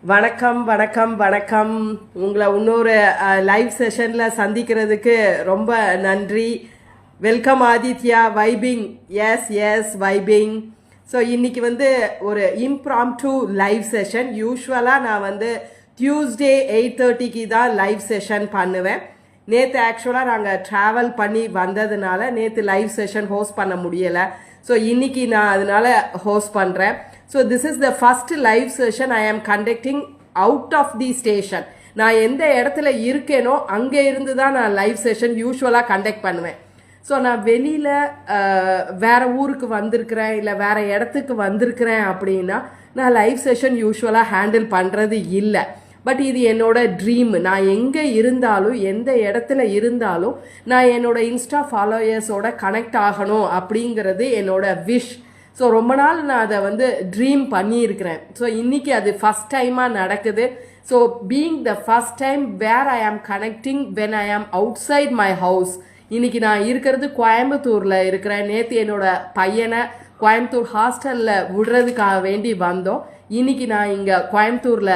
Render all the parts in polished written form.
வணக்கம் வணக்கம் வணக்கம். உங்களை இன்னொரு லைவ் செஷனில் சந்திக்கிறதுக்கு ரொம்ப நன்றி. Welcome Aditya. Vibing. Yes yes vibing. So இன்றைக்கி ஒரு இம்ப்ராம்ப்டு லைவ் செஷன். யூஸ்வலாக நான் டியூஸ்டே 8:30க்கு தான் லைவ் செஷன் பண்ணுவேன். நேற்று ஆக்சுவலாக நாங்கள் ட்ராவல் பண்ணி வந்ததுனால நேற்று லைவ் செஷன் ஹோஸ்ட் பண்ண முடியலை. ஸோ இன்றைக்கி நான் அதனால ஹோஸ்ட் பண்ணுறேன். So this is the first live session I am conducting out of the station. நான் எந்த இடத்துல இருக்கேனோ அங்கே இருந்து தான் நான் லைவ் செஷன் யூஸ்வலாக கண்டக்ட் பண்ணுவேன். ஸோ நான் வெளியில் வேறு ஊருக்கு வந்திருக்கிறேன் இல்லை வேறு இடத்துக்கு வந்திருக்கிறேன் அப்படின்னா நான் லைவ் செஷன் யூஸ்வலாக ஹேண்டில் பண்ணுறது இல்லை. பட் இது என்னோட ட்ரீம். நான் எங்கே இருந்தாலும் எந்த இடத்துல இருந்தாலும் நான் என்னோட இன்ஸ்டா ஃபாலோயர்ஸோட கனெக்ட் ஆகணும் அப்படிங்கிறது என்னோட விஷ். ஸோ ரொம்ப நாள் நான் அதை ட்ரீம் பண்ணியிருக்கிறேன். ஸோ இன்றைக்கி அது ஃபஸ்ட் டைமாக நடக்குது. So being the first time where I am connecting when I ஆம் அவுட் சைட் மை ஹவுஸ். இன்றைக்கி நான் இருக்கிறது கோயம்புத்தூரில் இருக்கிறேன். நேற்று என்னோட பையனை கோயம்புத்தூர் ஹாஸ்டலில் விடுறதுக்காக வேண்டி வந்தோம். இன்றைக்கி நான் இங்கே கோயம்புத்தூரில்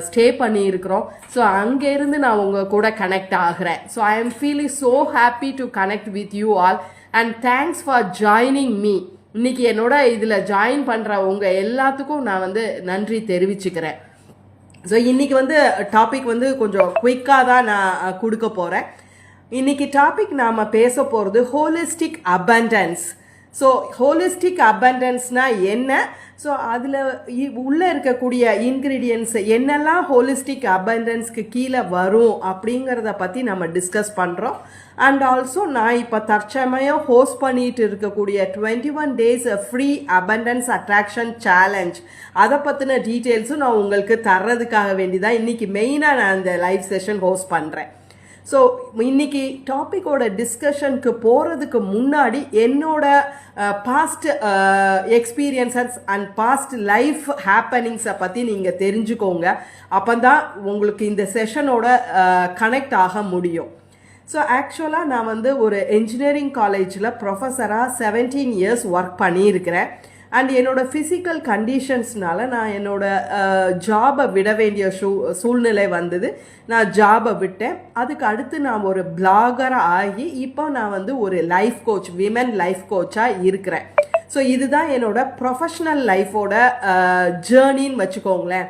ஸ்டே பண்ணியிருக்கிறோம். ஸோ அங்கேருந்து நான் உங்கள் கூட கனெக்ட் ஆகிறேன். So I am feeling so happy to connect with you all and thanks for joining me. இன்னைக்கு என்னோட இதில் ஜாயின் பண்ணுற உங்கள் எல்லாத்துக்கும் நான் நன்றி தெரிவிச்சுக்கிறேன். ஸோ இன்றைக்கி டாபிக் கொஞ்சம் குயிக்காக தான் நான் கொடுக்க போகிறேன். இன்றைக்கி டாபிக் நாம் பேச போகிறது ஹோலிஸ்டிக் அபண்டன்ஸ். ஸோ ஹோலிஸ்டிக் அபண்டன்ஸ்னால் என்ன, ஸோ அதில் உள்ளே இருக்கக்கூடிய இன்க்ரீடியன்ஸ் என்னெல்லாம் ஹோலிஸ்டிக் அபண்டன்ஸ்க்கு கீழே வரும் அப்படிங்கிறத பற்றி நம்ம டிஸ்கஸ் பண்ணுறோம். அண்ட் ஆல்சோ நான் இப்போ தற்சமயம் ஹோஸ்ட் பண்ணிட்டு இருக்கக்கூடிய 21 days free abundance attraction challenge அதை பற்றின டீட்டெயில்ஸும் நான் உங்களுக்கு தர்றதுக்காக வேண்டி தான் இன்றைக்கி மெயினாக நான் இந்த லைவ் செஷன் ஹோஸ்ட் பண்ணுறேன். ஸோ இன்னைக்கு டாப்பிக்கோட டிஸ்கஷனுக்கு போகிறதுக்கு முன்னாடி என்னோட past experiences and past life ஹேப்பனிங்ஸை பற்றி நீங்கள் தெரிஞ்சுக்கோங்க. அப்போ தான் உங்களுக்கு இந்த செஷனோட கனெக்ட் ஆக முடியும். ஸோ ஆக்சுவலாக நான் ஒரு என்ஜினியரிங் காலேஜில் ப்ரொஃபஸராக 17 years ஒர்க் பண்ணியிருக்கிறேன். அண்ட் என்னோடய ஃபிசிக்கல் கண்டிஷன்ஸ்னால நான் என்னோடய ஜாபை விட வேண்டிய சூழ்நிலை வந்தது. நான் ஜாபை விட்டேன். அதுக்கு அடுத்து நான் ஒரு பிளாகராக ஆகி இப்போ நான் ஒரு லைஃப் கோச், விமன் லைஃப் கோச்சாக இருக்கிறேன். ஸோ இதுதான் என்னோட ப்ரொஃபஷ்னல் லைஃபோட ஜேர்னின்னு வச்சுக்கோங்களேன்.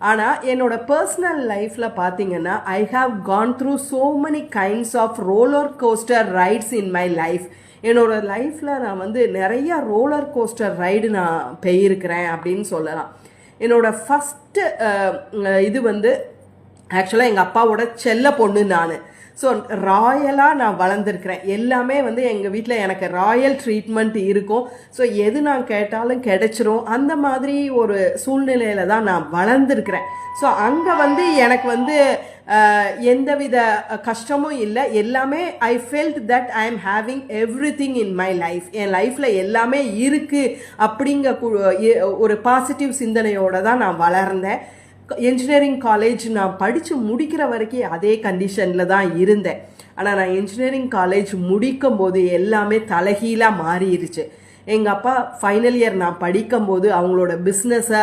ஆனால் என்னோட பர்சனல் லைஃப்பில் பார்த்தீங்கன்னா I have gone through so many kinds of roller coaster rides in my life. என்னோட லைஃப்பில் நான் நிறைய ரோலர் கோஸ்டர் ரைடு நான் போயிருக்கிறேன் அப்படின்னு சொல்லலாம். என்னோட ஃபஸ்ட்டு இது ஆக்சுவலாக எங்கள் அப்பாவோட செல்ல பொண்ணு நான். ஸோ ராயலாக நான் வளர்ந்துருக்கிறேன். எல்லாமே எங்கள் வீட்டில் எனக்கு ராயல் ட்ரீட்மெண்ட் இருக்கும். ஸோ எது நான் கேட்டாலும் கிடைச்சிரும். அந்த மாதிரி ஒரு சூழ்நிலையில் தான் நான் வளர்ந்துருக்கிறேன். ஸோ அங்கே எனக்கு எந்தவித கஷ்டமும் இல்லை. எல்லாமே I felt that I am having everything in my life. என் லைஃப்பில் எல்லாமே இருக்குது அப்படிங்க ஒரு பாசிட்டிவ் சிந்தனையோடு தான் நான் வளர்ந்தேன். என்ஜினியரிங் காலேஜ் நான் படித்து முடிக்கிற வரைக்கும் அதே கண்டிஷனில் தான் இருந்தேன். ஆனால் நான் என்ஜினியரிங் காலேஜ் முடிக்கும் போது எல்லாமே தலைகீழாக மாறிடுச்சு. எங்கள் அப்பா ஃபைனல் இயர் நான் படிக்கும்போது அவங்களோட பிஸ்னஸை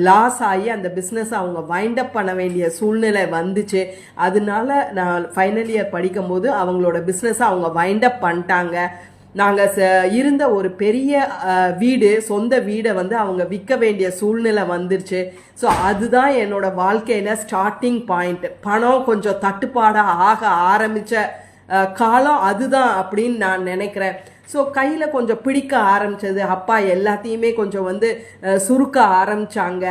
லாஸ் ஆகி அந்த பிஸ்னஸை அவங்க வைண்ட் அப் பண்ண வேண்டிய சூழ்நிலை வந்துச்சு. அதனால நான் ஃபைனல் இயர் படிக்கும்போது அவங்களோட பிஸ்னஸை அவங்க வைண்ட் அப் பண்ணிட்டாங்க. நாங்கள் இருந்த ஒரு பெரிய வீடு, சொந்த வீடை அவங்க விற்க வேண்டிய சூழ்நிலை வந்துருச்சு. ஸோ அதுதான் என்னோட வாழ்க்கையில் ஸ்டார்டிங் பாயிண்ட். பணம் கொஞ்சம் தட்டுப்பாடாக ஆக ஆரம்பித்த காலம் அதுதான் அப்படின்னு நான் நினைக்கிறேன். ஸோ கையில் கொஞ்சம் பிடிக்க ஆரம்பித்தது. அப்பா எல்லாத்தையுமே கொஞ்சம் சுருக்க ஆரம்பித்தாங்க,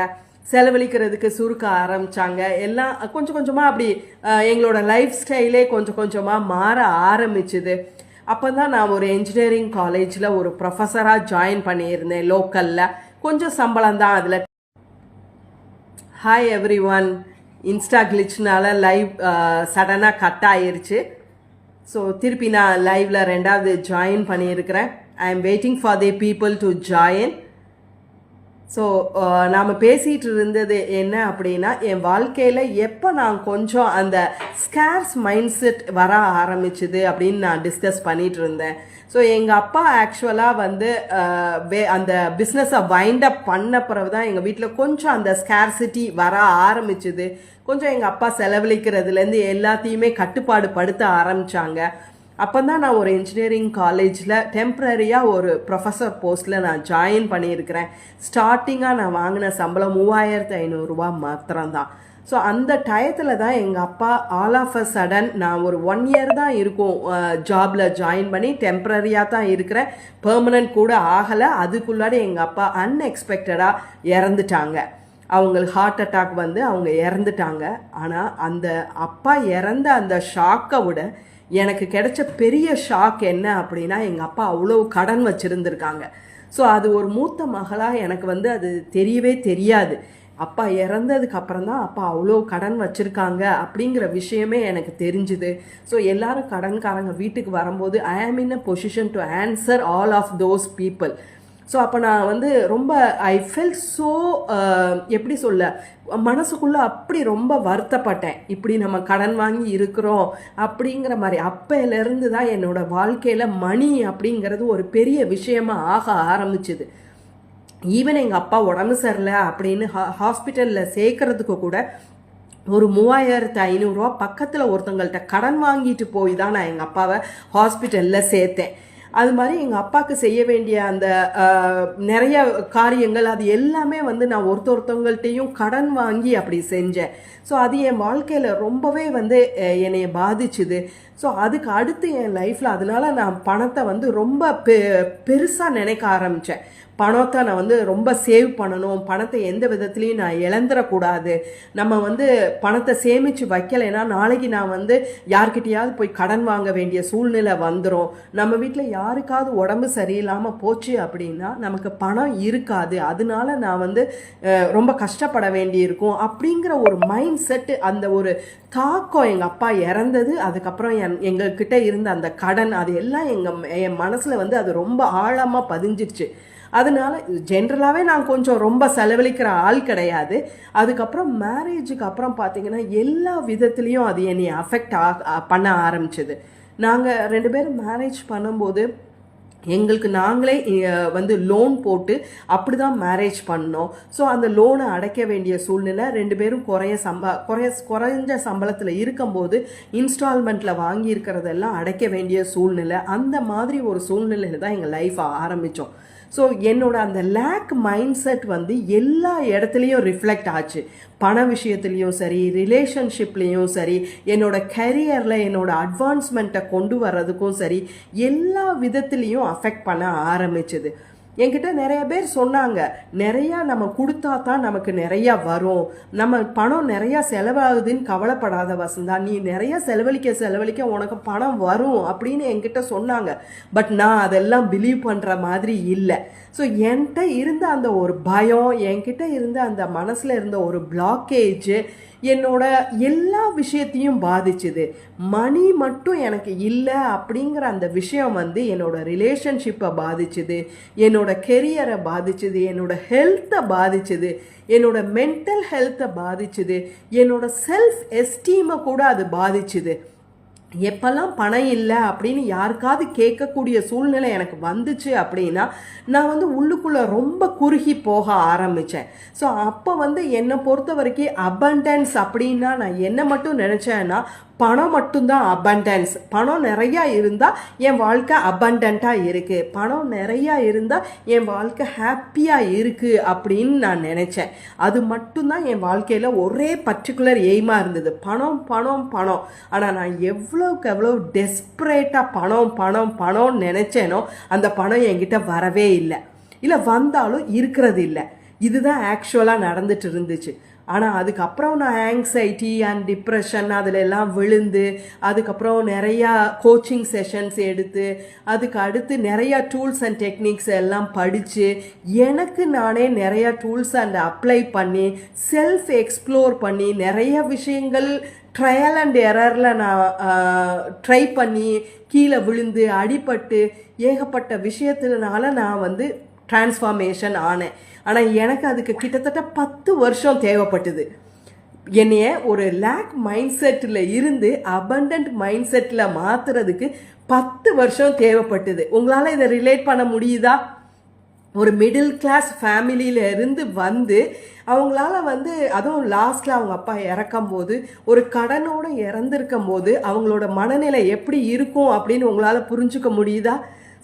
செலவழிக்கிறதுக்கு சுருக்க ஆரம்பித்தாங்க. எல்லாம் கொஞ்சம் கொஞ்சமாக அப்படி எங்களோட லைஃப் ஸ்டைலே கொஞ்சம் கொஞ்சமாக மாற ஆரம்பிச்சுது. அப்போ தான் நான் ஒரு என்ஜினியரிங் காலேஜில் ஒரு ப்ரொஃபஸராக ஜாயின் பண்ணியிருந்தேன் லோக்கலில். கொஞ்சம் சம்பளம் தான் அதில். Hi everyone. இன்ஸ்டா கிளிச்னால லைவ் சடனாக கட் ஆயிருச்சு. ஸோ திருப்பி நான் லைவில் 2வது ஜாயின் பண்ணியிருக்கிறேன். I am waiting for the people to join. So நாம் பேசிகிட்டு இருந்தது என்ன அப்படின்னா, என் வாழ்க்கையில் எப்போ நான் கொஞ்சம் அந்த ஸ்கேர்ஸ் மைண்ட் செட் வர ஆரம்பிச்சுது அப்படின்னு நான் டிஸ்கஸ் பண்ணிகிட்டு இருந்தேன். ஸோ எங்கள் அப்பா ஆக்சுவலாக வந்து அந்த பிஸ்னஸை வைண்ட் அப் பண்ண பிறகு தான் எங்கள் வீட்டில் கொஞ்சம் அந்த ஸ்கேர்சிட்டி வர ஆரம்பிச்சுது. கொஞ்சம் எங்கள் அப்பா செலவழிக்கிறதுலேருந்து எல்லாத்தையுமே கட்டுப்பாடு படுத்த ஆரம்பித்தாங்க. அப்போ தான் நான் ஒரு இன்ஜினியரிங் காலேஜில் டெம்ப்ரரியாக ஒரு ப்ரொஃபஸர் போஸ்ட்டில் நான் ஜாயின் பண்ணியிருக்கிறேன். ஸ்டார்டிங்காக நான் வாங்கின சம்பளம் 3500 மாத்திரம்தான். ஸோ அந்த டயத்தில் தான் எங்கள் அப்பா ஆல் ஆஃப் அ சடன், நான் ஒரு 1 இயர் தான் இருக்கும் ஜாபில் ஜாயின் பண்ணி, டெம்ப்ரரியாக தான் இருக்கிறேன், பெர்மனன்ட் கூட ஆகலை. அதுக்குள்ளாடி எங்கள் அப்பா அன்எக்ஸ்பெக்டடாக இறந்துட்டாங்க. அவங்களுக்கு ஹார்ட் அட்டாக் வந்து அவங்க இறந்துட்டாங்க. ஆனால் அந்த அப்பா இறந்த அந்த ஷாக்கை விட எனக்கு கிடைச்ச பெரிய ஷாக் என்ன அப்படின்னா, எங்கள் அப்பா அவ்வளோ கடன் வச்சுருந்துருக்காங்க. ஸோ அது ஒரு மூத்த மகளாக எனக்கு வந்து அது தெரியவே தெரியாது. அப்பா இறந்ததுக்கு அப்புறம் தான் அப்பா அவ்வளோ கடன் வச்சுருக்காங்க அப்படிங்கிற விஷயமே எனக்கு தெரிஞ்சுது. ஸோ எல்லாரும் கடன்காரங்க வீட்டுக்கு வரும்போது I am in a position to answer all of those people. So அப்போ நான் வந்து ரொம்ப ஐ ஃபெல் ஸோ எப்படி சொல்ல, மனசுக்குள்ளே அப்படி ரொம்ப வருத்தப்பட்டேன். இப்படி நம்ம கடன் வாங்கி இருக்கிறோம் அப்படிங்கிற மாதிரி. அப்போலேருந்து தான் என்னோடய வாழ்க்கையில் மணி அப்படிங்கிறது ஒரு பெரிய விஷயமா ஆக ஆரம்பிச்சுது. ஈவன் எங்கள் அப்பா உடம்பு சரியில்லை அப்படின்னு ஹாஸ்பிட்டலில் சேர்க்கறதுக்கு கூட ஒரு 3500 பக்கத்தில் ஒருத்தங்கள்ட்ட கடன் வாங்கிட்டு போய் தான் நான் எங்கள் அப்பாவை ஹாஸ்பிட்டலில் சேர்த்தேன். அது மாதிரி எங்கள் அப்பாவுக்கு செய்ய வேண்டிய அந்த நிறைய காரியங்கள் அது எல்லாமே வந்து நான் ஒருத்தவங்கள்ட்டையும் கடன் வாங்கி அப்படி செஞ்சேன். ஸோ அது என் வாழ்க்கையில் ரொம்பவே வந்து என்னைய பாதிச்சுது. ஸோ அதுக்கு அடுத்து என் லைஃப்பில் அதனால நான் பணத்தை வந்து ரொம்ப பெருசாக நினைக்க ஆரம்பித்தேன். பணத்தை நான் வந்து ரொம்ப சேவ் பண்ணணும், பணத்தை எந்த விதத்துலையும் நான் இழந்துடக்கூடாது. நம்ம வந்து பணத்தை சேமித்து வைக்கலைன்னா நாளைக்கு நான் வந்து யார்கிட்டையாவது போய் கடன் வாங்க வேண்டிய சூழ்நிலை வந்துடும். நம்ம வீட்டில் யாருக்காவது உடம்பு சரியில்லாமல் போச்சு அப்படின்னா நமக்கு பணம் இருக்காது. அதனால நான் வந்து ரொம்ப கஷ்டப்பட வேண்டியிருக்கும் அப்படிங்கிற ஒரு மைண்ட் செட்டு, அந்த ஒரு தாக்கம் எங்கள் அப்பா இறந்தது. அதுக்கப்புறம் எங்ககிட்ட இருந்த அந்த கடன் அது எல்லாம் என் மனசில் வந்து அது ரொம்ப ஆழமாக பதிஞ்சிருச்சு. அதனால ஜென்ரலாகவே நான் கொஞ்சம் ரொம்ப செலவழிக்கிற ஆள் கிடையாது. அதுக்கப்புறம் மேரேஜுக்கு அப்புறம் பார்த்தீங்கன்னா எல்லா விதத்துலேயும் அது என்னை அஃபெக்ட் பண்ண ஆரம்பிச்சிது. நாங்கள் 2 பேரும் மேரேஜ் பண்ணும்போது எங்களுக்கு நாங்களே வந்து லோன் போட்டு அப்படி தான் மேரேஜ் பண்ணோம். ஸோ அந்த லோனை அடைக்க வேண்டிய சூழ்நிலை, 2 பேரும் குறைஞ்ச சம்பளத்தில் இருக்கும்போது இன்ஸ்டால்மெண்ட்டில் வாங்கியிருக்கிறதெல்லாம் அடைக்க வேண்டிய சூழ்நிலை. அந்த மாதிரி ஒரு சூழ்நிலையில் தான் எங்கள் லைஃப் ஆரம்பித்தோம். ஸோ என்னோட அந்த லேக் மைண்ட் செட் வந்து எல்லா இடத்துலையும் ரிஃப்ளெக்ட் ஆச்சு. பண விஷயத்துலேயும் சரி, ரிலேஷன்ஷிப்லேயும் சரி, என்னோட கரியரில் என்னோட அட்வான்ஸ்மெண்ட்டை கொண்டு வர்றதுக்கும் சரி, எல்லா விதத்துலேயும் அஃபெக்ட் பண்ண ஆரம்பிச்சுது. என்கிட்ட நிறைய பேர் சொன்னாங்க, நிறையா நம்ம கொடுத்தா தான் நமக்கு நிறையா வரும், நம்ம பணம் நிறையா செலவாகுதுன்னு கவலைப்படாத வசந்தா, நீ நிறையா செலவழிக்க உனக்கு பணம் வரும் அப்படின்னு என்கிட்ட சொன்னாங்க. பட் நான் அதெல்லாம் பிலீவ் பண்ணுற மாதிரி இல்லை. ஸோ என்கிட்ட இருந்த அந்த ஒரு பயம், என்கிட்ட இருந்த அந்த மனசில் இருந்த ஒரு பிளாக்கேஜு என்னோட எல்லா விஷயத்தையும் பாதிச்சுது. மணி மட்டும் எனக்கு இல்லை அப்படிங்கிற அந்த விஷயம் வந்து என்னோட ரிலேஷன்ஷிப்பை பாதிச்சுது, என்னோட கெரியரை பாதிச்சுது, என்னோட ஹெல்த்தை பாதிச்சுது, என்னோட மென்டல் ஹெல்த்தை பாதிச்சுது, என்னோட செல்ஃப் எஸ்டீமை கூட அது பாதிச்சுது. எப்பெல்லாம் பணம் இல்லை அப்படின்னு யாருக்காவது கேட்கக்கூடிய சூழ்நிலை எனக்கு வந்துச்சு அப்படின்னா நான் வந்து உள்ளுக்குள்ளே ரொம்ப குறுகி போக ஆரம்பித்தேன். ஸோ அப்போ வந்து என்னை பொறுத்த வரைக்கும் அபண்டன்ஸ் அப்படின்னா நான் என்ன மட்டும் நினச்சேன்னா, பணம் மட்டும்தான் அபண்டன்ஸ். பணம் நிறையா இருந்தால் என் வாழ்க்கை அபண்டண்ட்டாக இருக்குது, பணம் நிறையா இருந்தால் என் வாழ்க்கை ஹாப்பியாக இருக்குது அப்படின்னு நான் நினச்சேன். அது மட்டும்தான் என் வாழ்க்கையில் ஒரே பர்டிகுலர் எய்மாக இருந்தது, பணம் பணம் பணம். ஆனால் நான் எவ்வளோக்கு எவ்வளோ டெஸ்பரேட்டாக பணம் நினச்சேனோ அந்த பணம் என்கிட்ட வரவே இல்லை வந்தாலும் இருக்கிறது இல்லை. இதுதான் ஆக்சுவலாக நடந்துட்டு இருந்துச்சு. ஆனால் அதுக்கப்புறம் நான் ஆங்ஸைட்டி அண்ட் டிப்ரெஷன் அதில் எல்லாம் விழுந்து, அதுக்கப்புறம் நிறையா கோச்சிங் செஷன்ஸ் எடுத்து, அதுக்கு அடுத்து நிறையா டூல்ஸ் அண்ட் டெக்னிக்ஸ் எல்லாம் படித்து, எனக்கு நானே நிறையா டூல்ஸ் அண்ட் அப்ளை பண்ணி, செல்ஃப் எக்ஸ்ப்ளோர் பண்ணி, நிறைய விஷயங்கள் ட்ரையல் அண்ட் எரரில் நான் ட்ரை பண்ணி, கீழே விழுந்து அடிபட்டு ஏகப்பட்ட விஷயத்தினால நான் வந்து டிரான்ஸ்ஃபார்மேஷன் ஆனேன். ஆனால் எனக்கு அதுக்கு கிட்டத்தட்ட 10 வருஷம் தேவைப்பட்டது. என்னைய ஒரு லேக் மைண்ட் செட்டில் இருந்து அபண்டன்ட் மைண்ட் செட்டில் மாற்றுறதுக்கு 10 வருஷம் தேவைப்பட்டது. உங்களால் இதை ரிலேட் பண்ண முடியுதா? ஒரு மிடில் கிளாஸ் ஃபேமிலியில இருந்து வந்து அவங்களால வந்து அதுவும் லாஸ்ட்ல அவங்க அப்பா இறக்கும் போது ஒரு கடனோட இறந்துருக்கும் போது அவங்களோட மனநிலை எப்படி இருக்கும் அப்படின்னு உங்களால புரிஞ்சுக்க முடியுதா?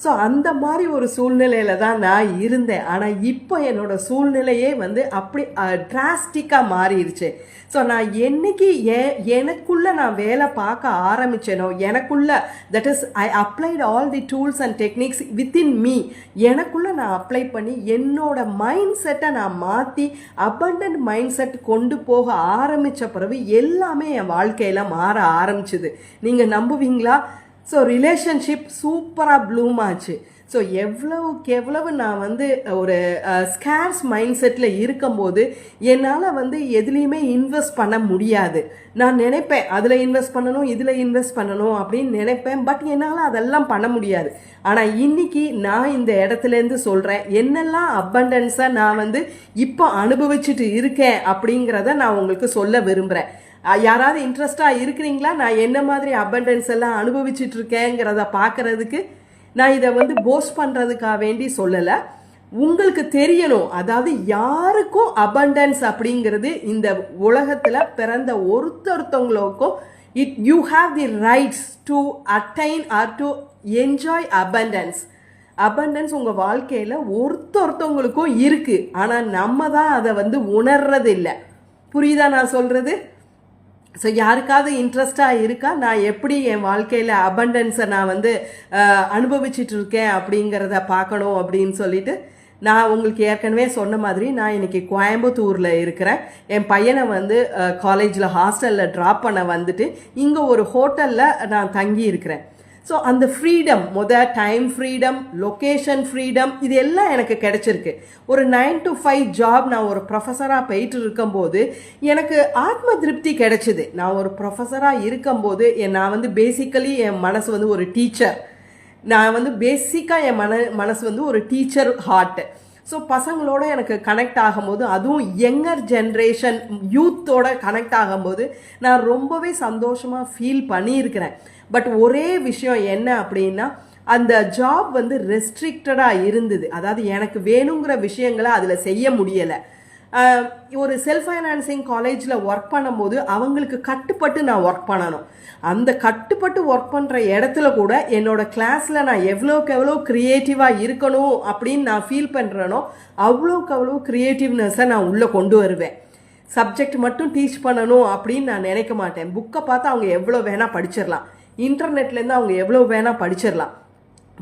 ஸோ அந்த மாதிரி ஒரு சூழ்நிலையில தான் நான் இருந்தேன். ஆனால் இப்போ என்னோட சூழ்நிலையே வந்து அப்படி டிராஸ்டிக்காக மாறிடுச்சு. ஸோ நான் என்னைக்கு எனக்குள்ள நான் வேலை பார்க்க ஆரம்பிச்சேனோ, எனக்குள்ள that is I applied all the tools and techniques within me, எனக்குள்ள நான் அப்ளை பண்ணி என்னோட மைண்ட் செட்டை நான் மாற்றி அபண்டன்ட் மைண்ட் செட் கொண்டு போக ஆரம்பித்த பிறகு எல்லாமே என் வாழ்க்கையில் மாற ஆரம்பிச்சுது. நீங்கள் நம்புவீங்களா? ஸோ ரிலேஷன்ஷிப் சூப்பராக ப்ளூம் ஆச்சு. ஸோ எவ்வளவு நான் வந்து ஒரு ஸ்கேர்ஸ் மைண்ட் செட்டில் இருக்கும்போது என்னால் வந்து எதுலேயுமே இன்வெஸ்ட் பண்ண முடியாது. நான் நினைப்பேன் அதில் இன்வெஸ்ட் பண்ணணும், இதில் இன்வெஸ்ட் பண்ணணும் அப்படின்னு நினைப்பேன். பட் என்னால் அதெல்லாம் பண்ண முடியாது. ஆனால் இன்னைக்கு நான் இந்த இடத்துலேருந்து சொல்கிறேன், என்னெல்லாம் அபண்டன்ஸாக நான் வந்து இப்போ அனுபவிச்சுட்டு இருக்கேன் அப்படிங்கிறத நான் உங்களுக்கு சொல்ல விரும்புகிறேன். யாராவது இன்ட்ரெஸ்டாக இருக்கிறீங்களா? நான் என்ன மாதிரி அபண்டன்ஸ் எல்லாம் அனுபவிச்சுட்டு இருக்கேங்கிறத பார்க்கறதுக்கு. நான் இதை வந்து போஸ்ட் பண்ணுறதுக்காக வேண்டி சொல்லலை, உங்களுக்கு தெரியணும். அதாவது யாருக்கும் அபண்டன்ஸ் அப்படிங்கிறது இந்த உலகத்தில் பிறந்த ஒருத்தொருத்தவங்களுக்கும் you have the rights to attain or to enjoy abundance. Abundance உங்கள் வாழ்க்கையில் ஒருத்தொருத்தவங்களுக்கும் இருக்குது. ஆனால் நம்ம தான் அதை வந்து உணர்றது இல்லை. புரியுதா நான் சொல்கிறது? ஸோ யாருக்காவது இன்ட்ரெஸ்டாக இருக்கா நான் எப்படி என் வாழ்க்கையில் அபண்டன்ஸை நான் வந்து அனுபவிச்சுட்டு இருக்கேன் அப்படிங்கிறத பார்க்கணும் அப்படின்னு சொல்லிட்டு? நான் உங்களுக்கு ஏற்கனவே சொன்ன மாதிரி நான் இன்னைக்கு கோயம்புத்தூரில் இருக்கிறேன். என் பையனை வந்து காலேஜில் ஹாஸ்டலில் ட்ராப் பண்ண வந்துட்டு இங்கே ஒரு ஹோட்டலில் நான் தங்கி இருக்கிறேன். ஸோ அந்த freedom, time freedom, location freedom, இது எல்லாம் எனக்கு கிடைச்சிருக்கு. ஒரு 9 to 5 ஜாப் நான் ஒரு ப்ரொஃபஸராக போயிட்டு இருக்கும்போது எனக்கு ஆத்ம திருப்தி கிடைச்சிது. நான் ஒரு ப்ரொஃபஸராக இருக்கும்போது நான் வந்து பேசிக்கலி என் மனசு வந்து ஒரு டீச்சர். நான் வந்து பேசிக்காக என் மனசு வந்து ஒரு டீச்சர் ஹார்ட். ஸோ பசங்களோட எனக்கு கனெக்ட் ஆகும்போது, அதுவும் யங்கர் ஜென்ரேஷன் யூத்தோட கனெக்ட் ஆகும்போது நான் ரொம்பவே சந்தோஷமாக ஃபீல் பண்ணியிருக்கிறேன். பட் ஒரே விஷயம் என்ன அப்படின்னா, அந்த ஜாப் வந்து ரெஸ்ட்ரிக்டடாக இருந்தது. அதாவது எனக்கு வேணுங்கிற விஷயங்களை அதில் செய்ய முடியலை. ஒரு செல்ஃப் ஃபைனான்சிங் காலேஜில் ஒர்க் பண்ணும்போது அவங்களுக்கு கட்டுப்பட்டு நான் ஒர்க் பண்ணணும். அந்த கட்டுப்பட்டு ஒர்க் பண்ணுற இடத்துல கூட என்னோட கிளாஸில் நான் எவ்வளோக்கு எவ்வளோ க்ரியேட்டிவாக இருக்கணும் அப்படின்னு நான் ஃபீல் பண்ணுறேனோ அவ்வளோக்கு அவ்வளோ க்ரியேட்டிவ்னஸை நான் உள்ளே கொண்டு வருவேன். சப்ஜெக்ட் மட்டும் டீச் பண்ணணும் அப்படின்னு நான் நினைக்க மாட்டேன். புக்கை பார்த்து அவங்க எவ்வளோ வேணால் படிச்சிடலாம், இன்டர்நெட்லேருந்து அவங்க எவ்வளோ வேணால் படிச்சிடலாம்.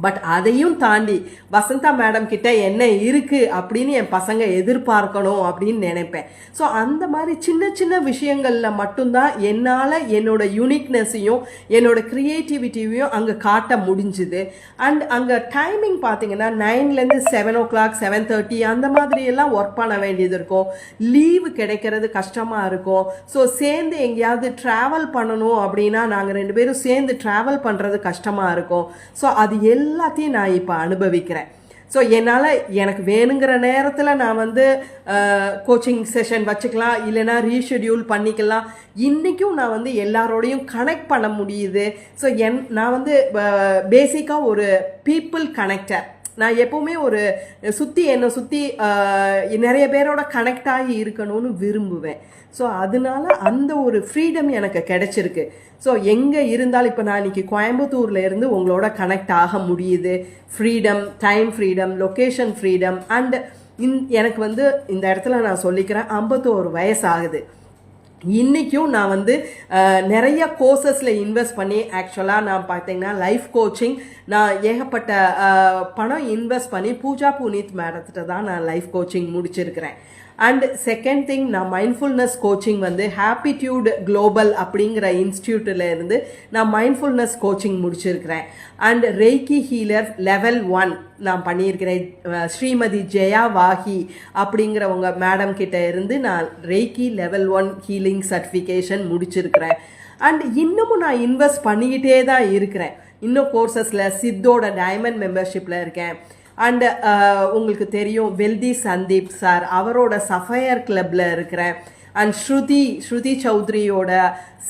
பட் அதையும் தாண்டி வசந்தா மேடம் கிட்ட என்ன இருக்குது அப்படின்னு என் பசங்க எதிர்பார்க்கணும் அப்படின்னு நினைப்பேன். ஸோ அந்த மாதிரி சின்ன சின்ன விஷயங்களில் மட்டும்தான் என்னால் என்னோட யூனிக்னஸையும் என்னோட க்ரியேட்டிவிட்டியையும் அங்கே காட்ட முடிஞ்சுது. அண்ட் அங்கே டைமிங் பார்த்தீங்கன்னா 9லேருந்து 7 o'clock 7:30 அந்த மாதிரியெல்லாம் ஒர்க் பண்ண வேண்டியது இருக்கும். லீவு கிடைக்கிறது கஷ்டமாக இருக்கும். ஸோ சேர்ந்து எங்கேயாவது ட்ராவல் பண்ணணும் அப்படின்னா நாங்கள் 2 பேரும் சேர்ந்து ட்ராவல் பண்ணுறது கஷ்டமாக இருக்கும். ஸோ அது எல்லாத்தையும் நான் இப்போ அனுபவிக்கிறேன். ஸோ என்னால் எனக்கு வேணுங்கிற நேரத்தில் நான் வந்து கோச்சிங் செஷன் வச்சுக்கலாம், இல்லைனா ரீஷெடியூல் பண்ணிக்கலாம். இன்றைக்கும் நான் வந்து எல்லாரோடையும் கனெக்ட் பண்ண முடியுது. ஸோ நான் வந்து பேசிக்காக ஒரு பீப்புள் கனெக்டர். நான் எப்போவுமே ஒரு என்னை சுற்றி நிறைய பேரோட கனெக்ட் ஆகி இருக்கணும்னு விரும்புவேன். ஸோ அதனால அந்த ஒரு ஃப்ரீடம் எனக்கு கிடைச்சிருக்கு. ஸோ எங்கே இருந்தாலும் இப்போ நான் இன்னைக்கு கோயம்புத்தூரில் இருந்து உங்களோட கனெக்ட் ஆக முடியுது. Freedom, time freedom, location freedom. And எனக்கு வந்து இந்த இடத்துல நான் சொல்லிக்கிறேன், 51 வயசு ஆகுது. இன்றைக்கும் நான் வந்து நிறைய கோர்சஸில் இன்வெஸ்ட் பண்ணி, ஆக்சுவலாக நான் பார்த்தீங்கன்னா லைஃப் கோச்சிங் நான் ஏகப்பட்ட பணம் இன்வெஸ்ட் பண்ணி பூஜா புனீத் மேடத்திட்ட தான் நான் லைஃப் கோச்சிங் முடிச்சிருக்கிறேன். அண்ட் செகண்ட் திங், நான் மைண்ட்ஃபுல்னஸ் கோச்சிங் வந்து ஹாப்பிடியூட் குளோபல் அப்படிங்கிற இன்ஸ்டியூட்டில் இருந்து நான் மைண்ட்ஃபுல்னஸ் கோச்சிங் முடிச்சிருக்கிறேன். அண்ட் ரெய்கி ஹீலர் லெவல் 1 நான் பண்ணியிருக்கிறேன். ஸ்ரீமதி ஜெயா வாஹி அப்படிங்கிறவங்க மேடம் கிட்ட இருந்து நான் ரெய்கி லெவல் 1 ஹீலிங் சர்டிஃபிகேஷன் முடிச்சிருக்கிறேன். அண்ட் இன்னமும் நான் இன்வெஸ்ட் பண்ணிக்கிட்டே தான் இருக்கிறேன். இன்னும் கோர்சஸில் சித்தோட டைமண்ட் மெம்பர்ஷிப்பில் இருக்கேன். அண்ட் உங்களுக்கு தெரியும் வெல்தி சந்தீப் சார், அவரோட சஃபயர் கிளப்பில் இருக்கிறேன். அண்ட் ஸ்ருதி சௌத்ரியோட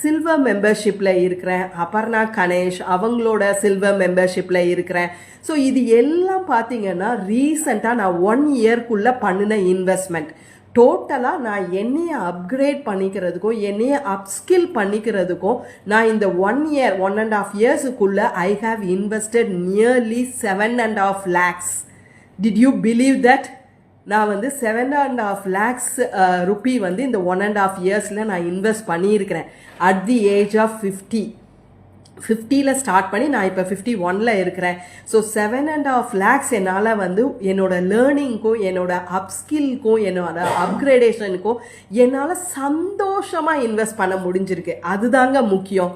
சில்வர் மெம்பர்ஷிப்பில் இருக்கிறேன். அபர்ணா கணேஷ் அவங்களோட சில்வர் மெம்பர்ஷிப்பில் இருக்கிறேன். ஸோ இது எல்லாம் பார்த்தீங்கன்னா ரீசண்டாக நான் 1 இயர்க்குள்ளே பண்ணின இன்வெஸ்ட்மெண்ட். டோட்டலாக நான் என்னையை அப்கிரேட் பண்ணிக்கிறதுக்கும் என்னையை அப்ஸ்கில் பண்ணிக்கிறதுக்கும் நான் இந்த 1 இயர் 1.5 இயர்ஸுக்குள்ளே I have invested nearly 7.5 lakhs. Did you believe that? நான் வந்து 7.5 lakhs ருப்பி வந்து இந்த 1.5 இயர்ஸில் நான் இன்வெஸ்ட் பண்ணியிருக்கிறேன். அட் தி ஏஜ் ஆஃப் 50ல் ஸ்டார்ட் பண்ணி நான் இப்போ 51ல் இருக்கிறேன். ஸோ 7.5 lakhs என்னால் வந்து என்னோட லேர்னிங்க்கும் என்னோட அப்ஸ்கில்க்கும் என்னோட அப்கிரேடேஷனுக்கும் என்னால் சந்தோஷமாக இன்வெஸ்ட் பண்ண முடிஞ்சிருக்கு. அதுதாங்க முக்கியம்.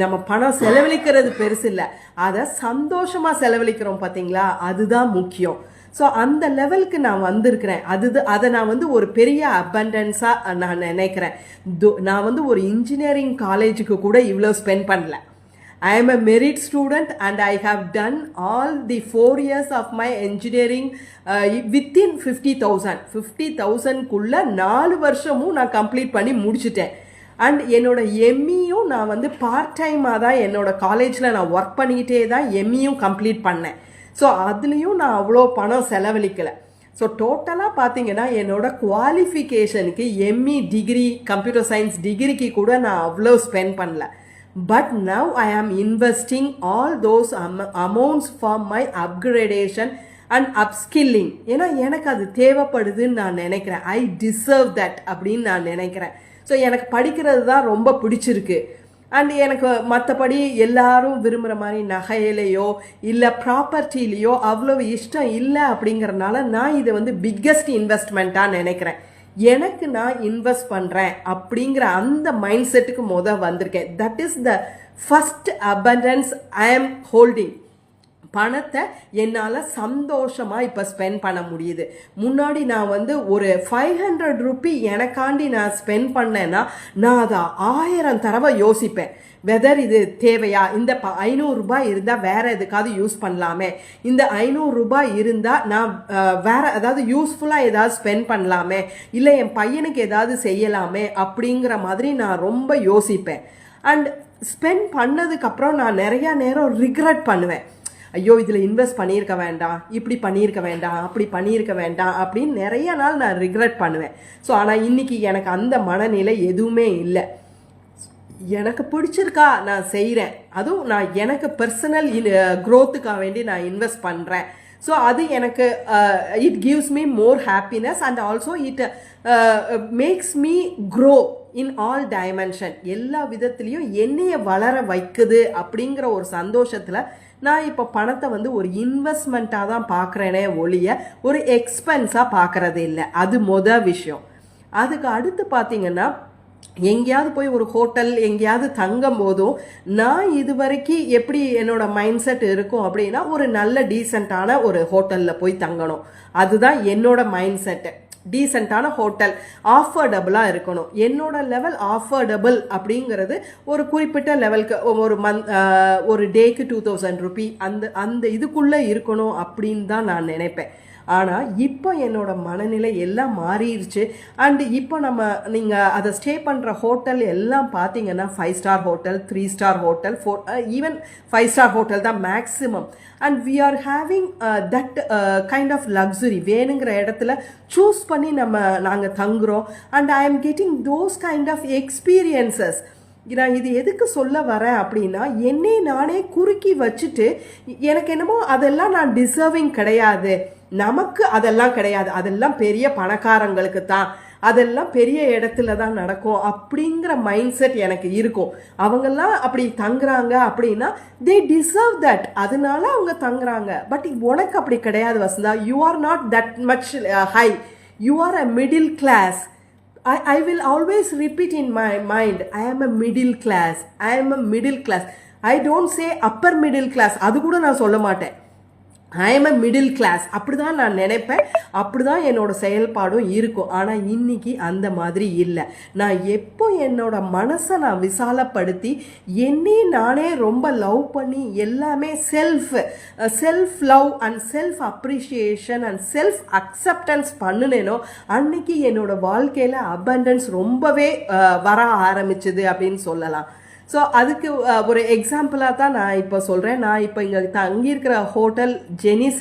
நம்ம பணம் செலவழிக்கிறது பெருசு இல்லை, அதை சந்தோஷமாக செலவழிக்கிறோம் பார்த்தீங்களா, அதுதான் முக்கியம். ஸோ அந்த லெவலுக்கு நான் வந்திருக்கிறேன். அதை நான் வந்து ஒரு பெரிய அபண்டன்ஸாக நான் நினைக்கிறேன். நான் வந்து ஒரு இன்ஜினியரிங் காலேஜுக்கு கூட இவ்வளோ ஸ்பெண்ட் பண்ணல. I am a merit student and I have done all the 4 years of my engineering within 50,000 4 வருஷமும் நான் கம்ப்ளீட் பண்ணி முடிச்சிட்டேன். அண்ட் என்னோட எம்இயும் நான் வந்து பார்ட் டைமாக தான் என்னோட காலேஜில் நான் ஒர்க் பண்ணிக்கிட்டே தான் எம்இயும் கம்ப்ளீட் பண்ணேன். ஸோ அதுலேயும் நான் அவ்வளோ பணம் செலவழிக்கலை. ஸோ டோட்டலாக பார்த்தீங்கன்னா என்னோட குவாலிஃபிகேஷனுக்கு எம்இ டிகிரி கம்ப்யூட்டர் சயின்ஸ் டிகிரிக்கு கூட நான் அவ்வளோ ஸ்பெண்ட் பண்ணல. But now I am investing all those amounts for my upgradation and upskilling. ஏன்னா எனக்கு அது தேவைப்படுதுன்னு நான் நினைக்கிறேன். I deserve that அப்படின்னு நான் நினைக்கிறேன். ஸோ எனக்கு படிக்கிறது தான் ரொம்ப பிடிச்சிருக்கு. அண்ட் எனக்கு மற்றபடி எல்லாரும் விரும்புகிற மாதிரி நகையிலையோ இல்லை ப்ராப்பர்ட்டிலேயோ அவ்வளோ இஷ்டம் இல்லை. அப்படிங்கிறதுனால நான் இதை வந்து பிக்கஸ்ட் இன்வெஸ்ட்மெண்ட்டாக நினைக்கிறேன். எனக்கு நான் இன்வெஸ்ட் பண்ணுறேன் அப்படிங்கிற அந்த மைண்ட் செட்டுக்கு வந்திருக்கேன். That is the first abundance I am holding. பணத்தை என்னால் சந்தோஷமாக இப்போ ஸ்பெண்ட் பண்ண முடியுது. முன்னாடி நான் வந்து ஒரு 500 ரூபி எனக்காண்டி நான் ஸ்பெண்ட் பண்ணேன்னா நான் அதை 1000 தடவை யோசிப்பேன். வெதர் இது தேவையா, இந்த 500 ரூபாய் இருந்தால் வேற எதுக்காவது யூஸ் பண்ணலாமே, இந்த 500 ரூபாய் இருந்தால் நான் வேற ஏதாவது யூஸ்ஃபுல்லாக ஏதாவது ஸ்பெண்ட் பண்ணலாமே, இல்லை என் பையனுக்கு ஏதாவது செய்யலாமே அப்படிங்கிற மாதிரி நான் ரொம்ப யோசிப்பேன். அண்ட் ஸ்பெண்ட் பண்ணதுக்கப்புறம் நான் நிறையா நேரம் ரிக்ரெட் பண்ணுவேன். ஐயோ இதில் இன்வெஸ்ட் பண்ணியிருக்க வேண்டாம், இப்படி பண்ணியிருக்க வேண்டாம், அப்படி பண்ணியிருக்க வேண்டாம் அப்படின்னு நிறைய நாள் நான் ரிக்ரெட் பண்ணுவேன். ஸோ ஆனால் இன்னைக்கு எனக்கு அந்த மனநிலை எதுவுமே இல்லை. எனக்கு பிடிச்சிருக்கா நான் செய்கிறேன். அதுவும் நான் எனக்கு பர்சனல் க்ரோத்துக்காக வேண்டி நான் இன்வெஸ்ட் பண்ணுறேன். ஸோ அது எனக்கு it gives me more happiness and also it makes me grow in all dimension. எல்லா விதத்துலேயும் என்னைய வளர வைக்குது அப்படிங்கிற ஒரு சந்தோஷத்தில் நான் இப்போ பணத்தை வந்து ஒரு இன்வெஸ்ட்மெண்ட்டாக தான் பார்க்குறேனே ஒழிய ஒரு எக்ஸ்பென்ஸாக பார்க்குறது இல்லை. அது விஷயம். அதுக்கு அடுத்து பார்த்தீங்கன்னா எங்கேயாவது போய் ஒரு ஹோட்டல் எங்கேயாவது தங்கும் போதும் நான் இது வரைக்கும் எப்படி என்னோட மைண்ட் செட் இருக்கும் அப்படின்னா ஒரு நல்ல டீசெண்டான ஒரு ஹோட்டலில் போய் தங்கணும். அதுதான் என்னோட மைண்ட் செட்டு. டீசெண்டான ஹோட்டல் ஆஃபர்டபுளாக இருக்கணும். என்னோட லெவல் ஆஃபர்டபுள் அப்படிங்கிறது ஒரு குறிப்பிட்ட லெவலுக்கு ஒரு டேக்கு 2000 ரூபி அந்த இதுக்குள்ளே இருக்கணும் அப்படின்னு தான் நான் நினைப்பேன். ஆனால் இப்போ என்னோட மனநிலை எல்லாம் மாறிடுச்சு. அண்ட் இப்போ நீங்கள் அதை ஸ்டே பண்ணுற ஹோட்டல் எல்லாம் பார்த்தீங்கன்னா 5 star hotel, 3 star hotel, 4 even 5 star hotel தான் maximum. And we are having that kind of luxury. வேணுங்கிற இடத்துல சூஸ் பண்ணி நாங்கள் தங்குறோம். And I am getting those kind of experiences. நான் இது எதுக்கு சொல்ல வரேன் அப்படின்னா என்னை நானே குறுக்கி வச்சுட்டு எனக்கு என்னமோ அதெல்லாம் நான் டிசர்விங் கிடையாது, நமக்கு அதெல்லாம் கிடையாது, அதெல்லாம் பெரிய பணக்காரங்களுக்கு தான், அதெல்லாம் பெரிய இடத்துல தான் நடக்கும் அப்படிங்கிற மைண்ட் செட் எனக்கு இருக்கும். அவங்கெல்லாம் அப்படி தங்குறாங்க அப்படின்னா தே டிசர்வ் தட், அதனால அவங்க தங்குறாங்க. பட் உனக்கு அப்படி கிடையாது Vasantha. You are not that much high, you are a middle class. I will always repeat in my mind, I am a middle class, I am a middle class. I don't say upper middle class. அது கூட நான் சொல்ல மாட்டேன். I am a middle class, அப்படி தான் நான் நினைப்பேன், அப்படி தான் என்னோட செயல்பாடும் இருக்கும். ஆனால் இன்னைக்கு அந்த மாதிரி இல்லை. நான் எப்போ என்னோட மனசை நான் விசாலப்படுத்தி என்னை நானே ரொம்ப லவ் பண்ணி எல்லாமே self love and self appreciation and self acceptance பண்ணினேனோ அன்னைக்கு என்னோட வாழ்க்கையில் அபண்டன்ஸ் ரொம்பவே வர ஆரம்பிச்சுது அப்படின்னு சொல்லலாம். ஸோ அதுக்கு ஒரு எக்ஸாம்பிளாக தான் நான் இப்போ சொல்கிறேன். நான் இப்போ இங்கே தங்கியிருக்கிற ஹோட்டல் ஜெனிஸ்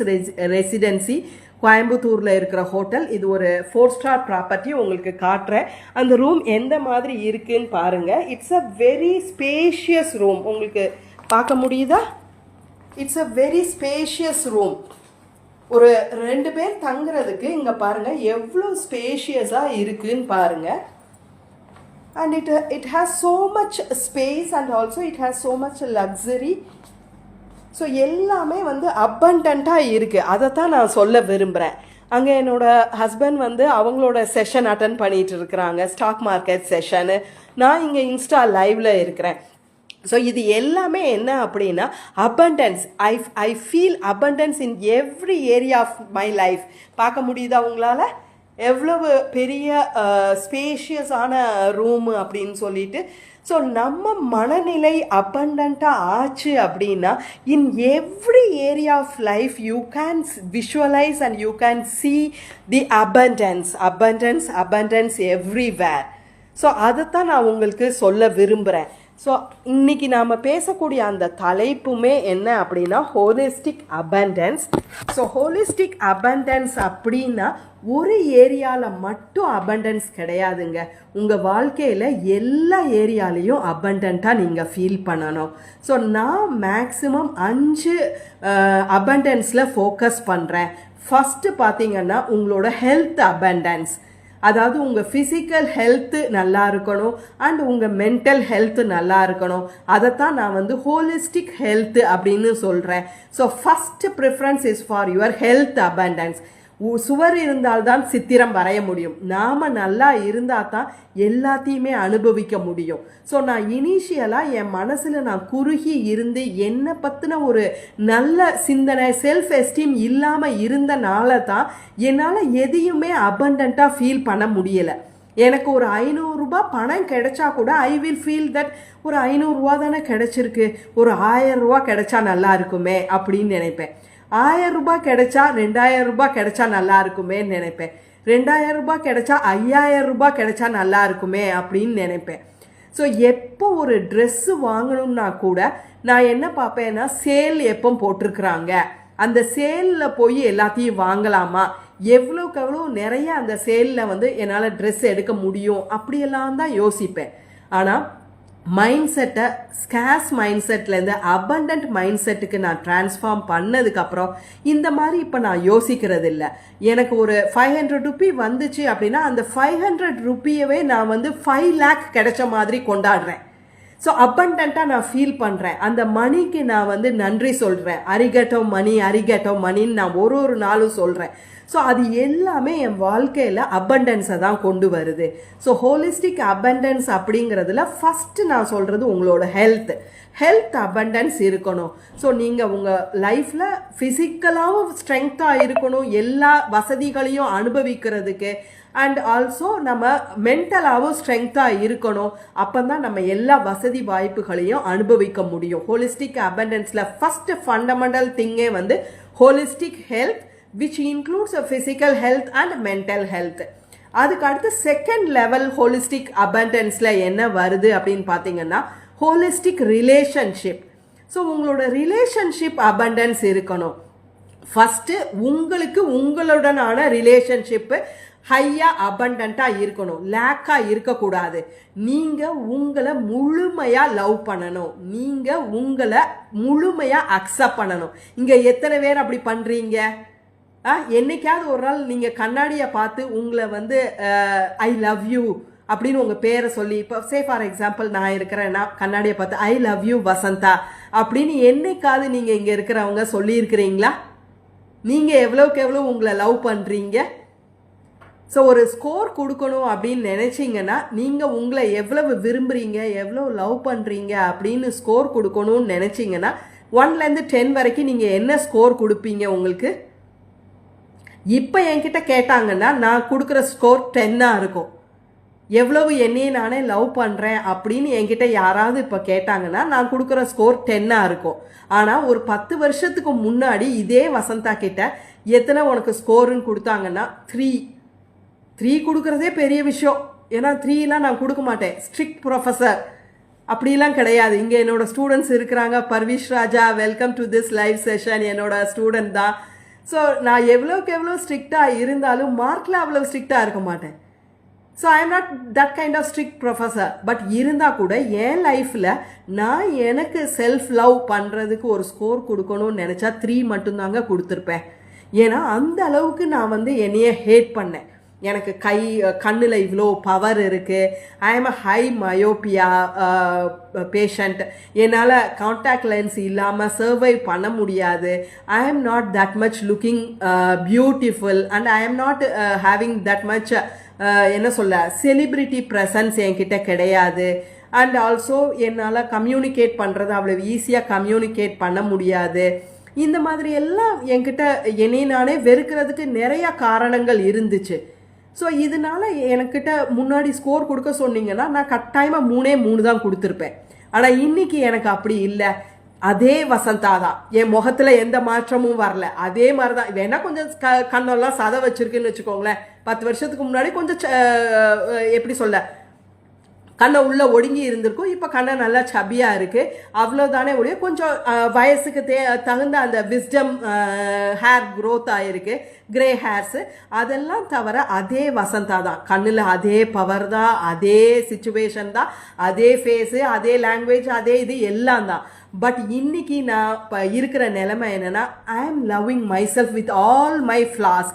ரெசிடென்சி, கோயம்புத்தூரில் இருக்கிற ஹோட்டல். இது ஒரு 4 ஸ்டார் ப்ராப்பர்ட்டி. உங்களுக்கு காட்டுறேன் அந்த ரூம் எந்த மாதிரி இருக்குன்னு பாருங்கள். It's a very spacious room. உங்களுக்கு பார்க்க முடியுதா? It's a very spacious room. ஒரு 2 பேர் தங்குறதுக்கு இங்கே பாருங்கள் எவ்வளோ ஸ்பேஷியஸாக இருக்குன்னு பாருங்கள். And it has so much space and also it has so much luxury. So எல்லாமே வந்து அபண்டண்ட்டாக இருக்குது. அதை தான் நான் சொல்ல விரும்புகிறேன். அங்கே என்னோட ஹஸ்பண்ட் வந்து அவங்களோட செஷன் அட்டன் பண்ணிகிட்டு இருக்கிறாங்க, ஸ்டாக் மார்க்கெட் செஷனு. நான் இங்கே இன்ஸ்டா லைவில் இருக்கிறேன். ஸோ இது எல்லாமே என்ன அப்படின்னா abundance. I feel abundance in every area of my life. பார்க்க முடியுதா உங்களால்? எவ்வளவு பெரிய ஸ்பேஷியஸான ரூமு அப்படின்னு சொல்லிட்டு. ஸோ நம்ம மனநிலை அபண்டண்ட்டாக ஆச்சு அப்படின்னா in every area of life you can visualise and you can see the abundance everywhere. So அதைத்தான் நான் உங்களுக்கு சொல்ல விரும்புகிறேன். ஸோ இன்னைக்கு நாம் பேசக்கூடிய அந்த தலைப்புமே என்ன அப்படின்னா holistic abundance. So holistic abundance அப்படின்னா ஒரு ஏரியாவில் மட்டும் அபண்டன்ஸ் கிடையாதுங்க. உங்கள் வாழ்க்கையில் எல்லா ஏரியாலையும் அபண்டண்ட்டாக நீங்கள் ஃபீல் பண்ணணும். ஸோ நான் மேக்ஸிமம் 5 அபண்டன்ஸில் ஃபோக்கஸ் பண்ணுறேன். ஃபஸ்ட்டு பார்த்தீங்கன்னா உங்களோட ஹெல்த் அபண்டன்ஸ். அதாவது உங்கள் ஃபிசிக்கல் ஹெல்த்து நல்லா இருக்கணும் அண்ட் உங்கள் மென்டல் ஹெல்த்து நல்லா இருக்கணும். அதைத்தான் நான் வந்து ஹோலிஸ்டிக் ஹெல்த்து அப்படின்னு சொல்கிறேன். So first preference is for your health abundance. சுவர் இருந்தால்தான் சித்திரம் வரைய முடியும். நாம் நல்லா இருந்தால் தான் எல்லாத்தையுமே அனுபவிக்க முடியும். ஸோ நான் இனிஷியலாக என் மனசில் நான் குறுகி இருந்து என்னை பற்றின ஒரு நல்ல சிந்தனை, செல்ஃப் எஸ்டீம் இல்லாமல் இருந்தனால தான் என்னால் எதையுமே அபண்டண்ட்டாக ஃபீல் பண்ண முடியலை. எனக்கு ஒரு 500 ரூபாய் பணம் கிடைச்சா கூட ஐ வில் ஃபீல் தட் ஒரு 500 ரூபா தானே கிடைச்சிருக்கு, ஒரு 1000 ரூபா கிடைச்சா நல்லா இருக்குமே அப்படின்னு நினைப்பேன். 1000 ரூபாய் கிடைச்சா 2000 ரூபாய் கிடைச்சா நல்லா இருக்குமே நினைப்பேன். 2000 ரூபாய் கிடைச்சா 5000 ரூபாய் கிடைச்சா நல்லா இருக்குமே அப்படின்னு நினைப்பேன். ஸோ எப்போ ஒரு ட்ரெஸ்ஸு வாங்கணும்னா கூட நான் என்ன பார்ப்பேன்னா சேல் எப்போ போட்டிருக்கிறாங்க, அந்த சேலில் போய் எல்லாத்தையும் வாங்கலாமா, எவ்வளோக்கு எவ்வளோ நிறைய அந்த சேலில் வந்து என்னால் ட்ரெஸ் எடுக்க முடியும் அப்படியெல்லாம் தான் யோசிப்பேன். ஆனால் மைண்ட் செட்டை ஸ்கேஸ் மைண்ட் செட்லேருந்து அபண்டன்ட் மைண்ட் செட்டுக்கு நான் ட்ரான்ஸ்ஃபார்ம் பண்ணதுக்கப்புறம் இந்த மாதிரி இப்போ நான் யோசிக்கிறது இல்லை. எனக்கு ஒரு 500 ரூபி வந்துச்சு அப்படின்னா அந்த 500 ரூபியவே நான் வந்து 5 லேக் கிடைச்ச மாதிரி கொண்டாடுறேன். ஸோ அபண்டண்ட்டாக நான் ஃபீல் பண்ணுறேன். அந்த மணிக்கு நான் வந்து நன்றி சொல்கிறேன். அரிகட்டோ மணின்னு நான் ஒரு நாளும் சொல்கிறேன். ஸோ அது எல்லாமே என் வாழ்க்கையில் அபண்டன்ஸை தான் கொண்டு வருது. ஸோ ஹோலிஸ்டிக் அபண்டன்ஸ் அப்படிங்கிறதுல ஃபஸ்ட்டு நான் சொல்கிறது உங்களோட ஹெல்த் அபண்டன்ஸ் இருக்கணும். ஸோ நீங்கள் உங்கள் லைஃப்பில் ஃபிசிக்கலாகவும் ஸ்ட்ரென்த்தாக இருக்கணும், எல்லா வசதிகளையும் அனுபவிக்கிறதுக்கு. அண்ட் ஆல்சோ நம்ம மென்டலாகவும் ஸ்ட்ரென்த்தாக இருக்கணும். அப்போ தான் நம்ம எல்லா வசதி வாய்ப்புகளையும் அனுபவிக்க முடியும். ஹோலிஸ்டிக் அபண்டன்ஸில் ஃபஸ்ட்டு ஃபண்டமெண்டல் திங்கே வந்து holistic health, which includes a physical health and mental health. அதுக்கு அடுத்து செகண்ட் லெவல் ஹோலிஸ்டிக் அபண்டன்ஸில் என்ன வருது அப்படின்னு பார்த்தீங்கன்னா ஹோலிஸ்டிக் ரிலேஷன்ஷிப். ஸோ உங்களோட ரிலேஷன்ஷிப் அபண்டன்ஸ் இருக்கணும். ஃபஸ்ட்டு உங்களுக்கு உங்களுடனான ரிலேஷன்ஷிப்பு ஹையாக அபண்டண்ட்டாக இருக்கணும், லேக்காக இருக்கக்கூடாது. நீங்கள் உங்களை முழுமையாக லவ் பண்ணணும், நீங்கள் உங்களை முழுமையாக அக்செப்ட் பண்ணணும். இங்கே எத்தனை பேர் அப்படி பண்ணுறீங்க? என்னைக்காவது ஒரு நாள் நீங்கள் கண்ணாடியை பார்த்து உங்களை வந்து ஐ லவ் யூ அப்படின்னு உங்கள் பேரை சொல்லி, இப்போ சே ஃபார் எக்ஸாம்பிள் நான் இருக்கிறேன்னா கண்ணாடியை பார்த்து ஐ லவ் யூ வசந்தா அப்படின்னு என்னைக்காவது நீங்கள் இங்கே இருக்கிறவங்க சொல்லியிருக்கிறீங்களா? நீங்கள் எவ்வளோக்கு எவ்வளோ உங்களை லவ் பண்ணுறீங்க? ஸோ ஒரு ஸ்கோர் கொடுக்கணும் அப்படின்னு நினச்சிங்கன்னா நீங்கள் உங்களை எவ்வளவு விரும்புகிறீங்க, எவ்வளோ லவ் பண்ணுறீங்க அப்படின்னு ஸ்கோர் கொடுக்கணும்னு நினச்சிங்கன்னா 1லேருந்து 10 வரைக்கும் நீங்கள் என்ன ஸ்கோர் கொடுப்பீங்க உங்களுக்கு? இப்போ என்கிட்ட கேட்டாங்கன்னா நான் கொடுக்குற ஸ்கோர் 10ஆக இருக்கும். எவ்வளவு என்னையே நானே லவ் பண்ணுறேன் அப்படின்னு என்கிட்ட யாராவது இப்போ கேட்டாங்கன்னா நான் கொடுக்குற ஸ்கோர் 10ஆக இருக்கும். ஆனால் ஒரு 10 வருஷத்துக்கு முன்னாடி இதே வசந்தா கிட்ட எத்தனை உனக்கு ஸ்கோருன்னு கொடுத்தாங்கன்னா 3 கொடுக்குறதே பெரிய விஷயம். ஏன்னா 3லாம் நான் கொடுக்க மாட்டேன். ஸ்ட்ரிக்ட் ப்ரொஃபஸர் அப்படிலாம் கிடையாது. இங்கே என்னோட ஸ்டூடெண்ட்ஸ் இருக்கிறாங்க. Parvish Raja, welcome to this live session. என்னோட ஸ்டூடெண்ட் தான். ஸோ நான் எவ்வளோக்கு எவ்வளோ ஸ்ட்ரிக்டாக இருந்தாலும் மார்க்கில் அவ்வளோ ஸ்ட்ரிக்டாக இருக்க மாட்டேன். So I am not that kind of strict professor. But இருந்தால் கூட என் லைஃப்பில் நான் எனக்கு செல்ஃப் லவ் பண்ணுறதுக்கு ஒரு ஸ்கோர் கொடுக்கணும்னு நினச்சா 3 மட்டும்தாங்க கொடுத்துருப்பேன். ஏன்னா அந்த அளவுக்கு நான் வந்து என்னையே ஹேட் பண்ணேன். எனக்கு கண்ணில் இவ்வளோ பவர் இருக்குது. I am a high myopia patient. என்னால் கான்டாக்ட் லென்ஸ் இல்லாமல் சர்வைவ் பண்ண முடியாது. ஐ am not that much looking beautiful and I am not having that much என்ன சொல்ல செலிப்ரிட்டி ப்ரெசன்ஸ் என்கிட்ட கிடையாது. அண்ட் ஆல்சோ என்னால் கம்யூனிகேட் பண்ணுறது அவ்வளோ ஈஸியாக கம்யூனிகேட் பண்ண முடியாது. இந்த மாதிரி எல்லாம் என்கிட்ட என்னை நானே வெறுக்கிறதுக்கு நிறையா காரணங்கள் இருந்துச்சு. ஸோ இதனால என்கிட்ட முன்னாடி ஸ்கோர் கொடுக்க சொன்னீங்கன்னா நான் கட்டாயமாக 3 தான் கொடுத்துருப்பேன். ஆனால் இன்னைக்கு எனக்கு அப்படி இல்லை. அதே வசந்தா தான். என் முகத்தில் எந்த மாற்றமும் வரல. அதே மாதிரி தான். வேணா கொஞ்சம் கண்ணெல்லாம் சதை வச்சிருக்குன்னு வச்சுக்கோங்களேன். 10 வருஷத்துக்கு முன்னாடி கொஞ்சம் எப்படி சொல்ல கண்ணை உள்ள ஒடுங்கி இருந்திருக்கும். இப்போ கண்ணை நல்லா சபியாக இருக்குது. அவ்வளோதானே ஒழிய கொஞ்சம் வயசுக்கு தகுந்த அந்த விஸ்டம் ஹேர் க்ரோத் ஆகிருக்கு, கிரே ஹேர்ஸு. அதெல்லாம் தவிர அதே வசந்தா தான். கண்ணில் அதே பவர் தான், அதே சிச்சுவேஷன் தான், அதே ஃபேஸு, அதே லாங்குவேஜ், அதே இது எல்லாம் தான். பட் இன்னைக்கு நான் இப்போ இருக்கிற நிலைமை என்னென்னா ஐ ஆம் loving my self with all my flaws.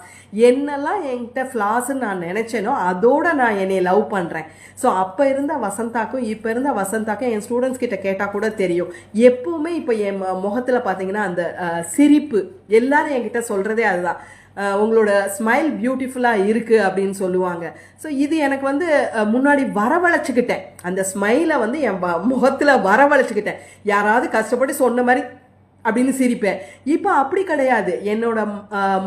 என்னெல்லாம் என்கிட்ட ஃப்ளாஸ்ன்னு நான் நினச்சேனோ அதோட நான் என்னை லவ் பண்ணுறேன். ஸோ அப்போ இருந்த வசந்தாக்கும் இப்போ இருந்த வசந்தாக்கும் என் ஸ்டூடெண்ட்ஸ் கிட்ட கேட்டால் கூட தெரியும். எப்பவுமே இப்போ என் முகத்தில் பார்த்தீங்கன்னா அந்த சிரிப்பு எல்லாரும் என்கிட்ட சொல்கிறதே அதுதான். உங்களோட ஸ்மைல் பியூட்டிஃபுல்லாக இருக்குது அப்படின்னு சொல்லுவாங்க. ஸோ இது எனக்கு வந்து முன்னாடி வரவழைச்சிக்கிட்டேன். அந்த ஸ்மைலை வந்து என் முகத்தில் வரவழைச்சிக்கிட்டேன். யாராவது கஷ்டப்பட்டு சொன்ன மாதிரி அப்படின்னு சிரிப்பேன். இப்போ அப்படி கிடையாது. என்னோட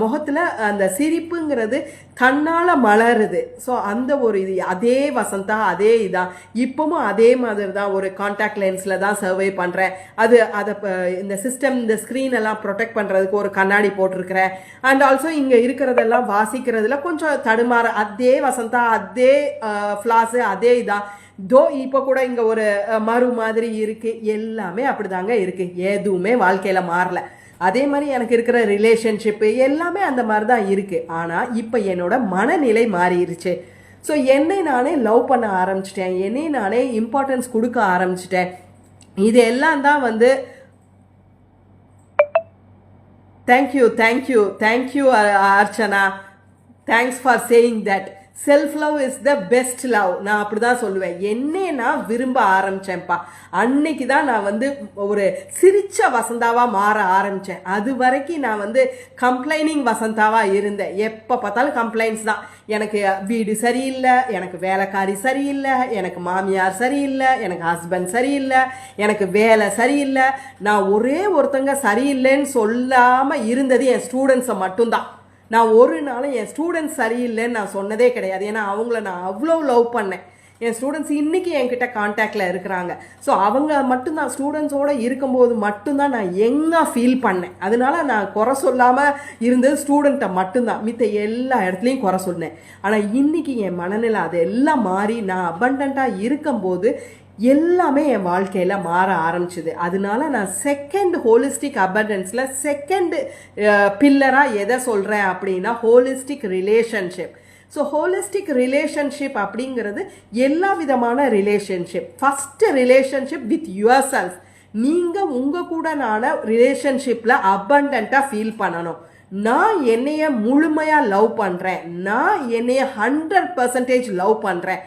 முகத்தில் அந்த சிரிப்புங்கிறது கண்ணால் மலருது. ஸோ அந்த ஒரு இது அதே வசந்தா அதே இதான். இப்போவும் அதே மாதிரி தான். ஒரு கான்டாக்ட் லென்ஸில் தான் சர்வே பண்ணுறேன். அதை இந்த சிஸ்டம் இந்த ஸ்க்ரீன் எல்லாம் ப்ரொடெக்ட் பண்ணுறதுக்கு ஒரு கண்ணாடி போட்டிருக்கிறேன். அண்ட் ஆல்சோ இங்கே இருக்கிறதெல்லாம் வாசிக்கிறதுல கொஞ்சம் தடுமாற அதே வசந்தா அதே ஃப்ளாஸு அதே இதான். இப்போ கூட இங்கே ஒரு மறு மாதிரி இருக்குது. எல்லாமே அப்படிதாங்க இருக்குது. எதுவுமே வாழ்க்கையில் மாறல. அதே மாதிரி எனக்கு இருக்கிற ரிலேஷன்ஷிப்பு எல்லாமே அந்த மாதிரி தான் இருக்குது. ஆனால் இப்போ என்னோட மனநிலை மாறிடுச்சு. ஸோ என்னை நானே லவ் பண்ண ஆரம்பிச்சிட்டேன். என்னை நானே இம்பார்ட்டன்ஸ் கொடுக்க ஆரம்பிச்சிட்டேன். இது எல்லாம் தான் வந்து thank you Archana. Thanks for saying that. Self love is the best love. நான் அப்படி தான் சொல்லுவேன். என்னே நான் விரும்ப ஆரம்பித்தேன்ப்பா. அன்னைக்கு தான் நான் வந்து ஒரு சிரிச்ச வசந்தாவாக மாற ஆரம்பித்தேன். அது வரைக்கும் நான் வந்து கம்ப்ளைனிங் வசந்தாவாக இருந்தேன். எப்போ பார்த்தாலும் கம்ப்ளைண்ட்ஸ் தான். எனக்கு வீடு சரியில்லை, எனக்கு வேலைக்காரி சரியில்லை, எனக்கு மாமியார் சரியில்லை, எனக்கு ஹஸ்பண்ட் சரியில்லை, எனக்கு வேலை சரியில்லை. நான் ஒருத்தங்க சரியில்லைன்னு சொல்லாமல் இருந்தது என் ஸ்டூடெண்ட்ஸை மட்டும்தான். நான் ஒரு நாளும் என் ஸ்டூடெண்ட்ஸ் சரியில்லைன்னு நான் சொன்னதே கிடையாது. ஏன்னா அவங்கள நான் அவ்வளோ லவ் பண்ணேன். என் ஸ்டூடெண்ட்ஸ் இன்றைக்கி என்கிட்ட கான்டாக்டில் இருக்கிறாங்க. ஸோ அவங்க மட்டும்தான் ஸ்டூடெண்ட்ஸோடு இருக்கும்போது மட்டும்தான் நான் எங்கே ஃபீல் பண்ணேன். அதனால நான் குறை சொல்லாமல் இருந்தது ஸ்டூடெண்ட்டை மட்டும்தான். மித்த எல்லா இடத்துலையும் குறை சொன்னேன். ஆனால் இன்றைக்கி என் மனநிலை அதெல்லாம் மாறி நான் அபண்டண்ட்டாக இருக்கும்போது எல்லாமே என் வாழ்க்கையில் மாற ஆரம்பிச்சுது. அதனால நான் செகண்ட் ஹோலிஸ்டிக் அபண்டன்ஸில் செகண்ட் பில்லராக எதை சொல்கிறேன் அப்படின்னா holistic relationship. So holistic relationship அப்படிங்கிறது எல்லா விதமான relationship. First relationship with your self. நீங்கள் உங்கள் கூட நான் ரிலேஷன்ஷிப்பில் அபண்டண்ட்டாக ஃபீல் பண்ணணும். நான் என்னைய முழுமையாக லவ் பண்ணுறேன். நான் என்னைய 100% லவ் பண்ணுறேன்.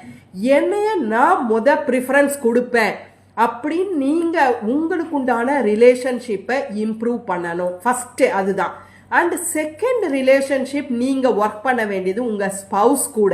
என்னைய நான் ப்ரிஃபரன்ஸ் கொடுப்பேன் அப்படின்னு நீங்கள் உங்களுக்கு உண்டான ரிலேஷன்ஷிப்பை இம்ப்ரூவ் பண்ணணும். ஃபஸ்ட்டு அதுதான். அண்ட் செகண்ட் ரிலேஷன்ஷிப் நீங்கள் ஒர்க் பண்ண வேண்டியது உங்கள் ஸ்பவுஸ் கூட.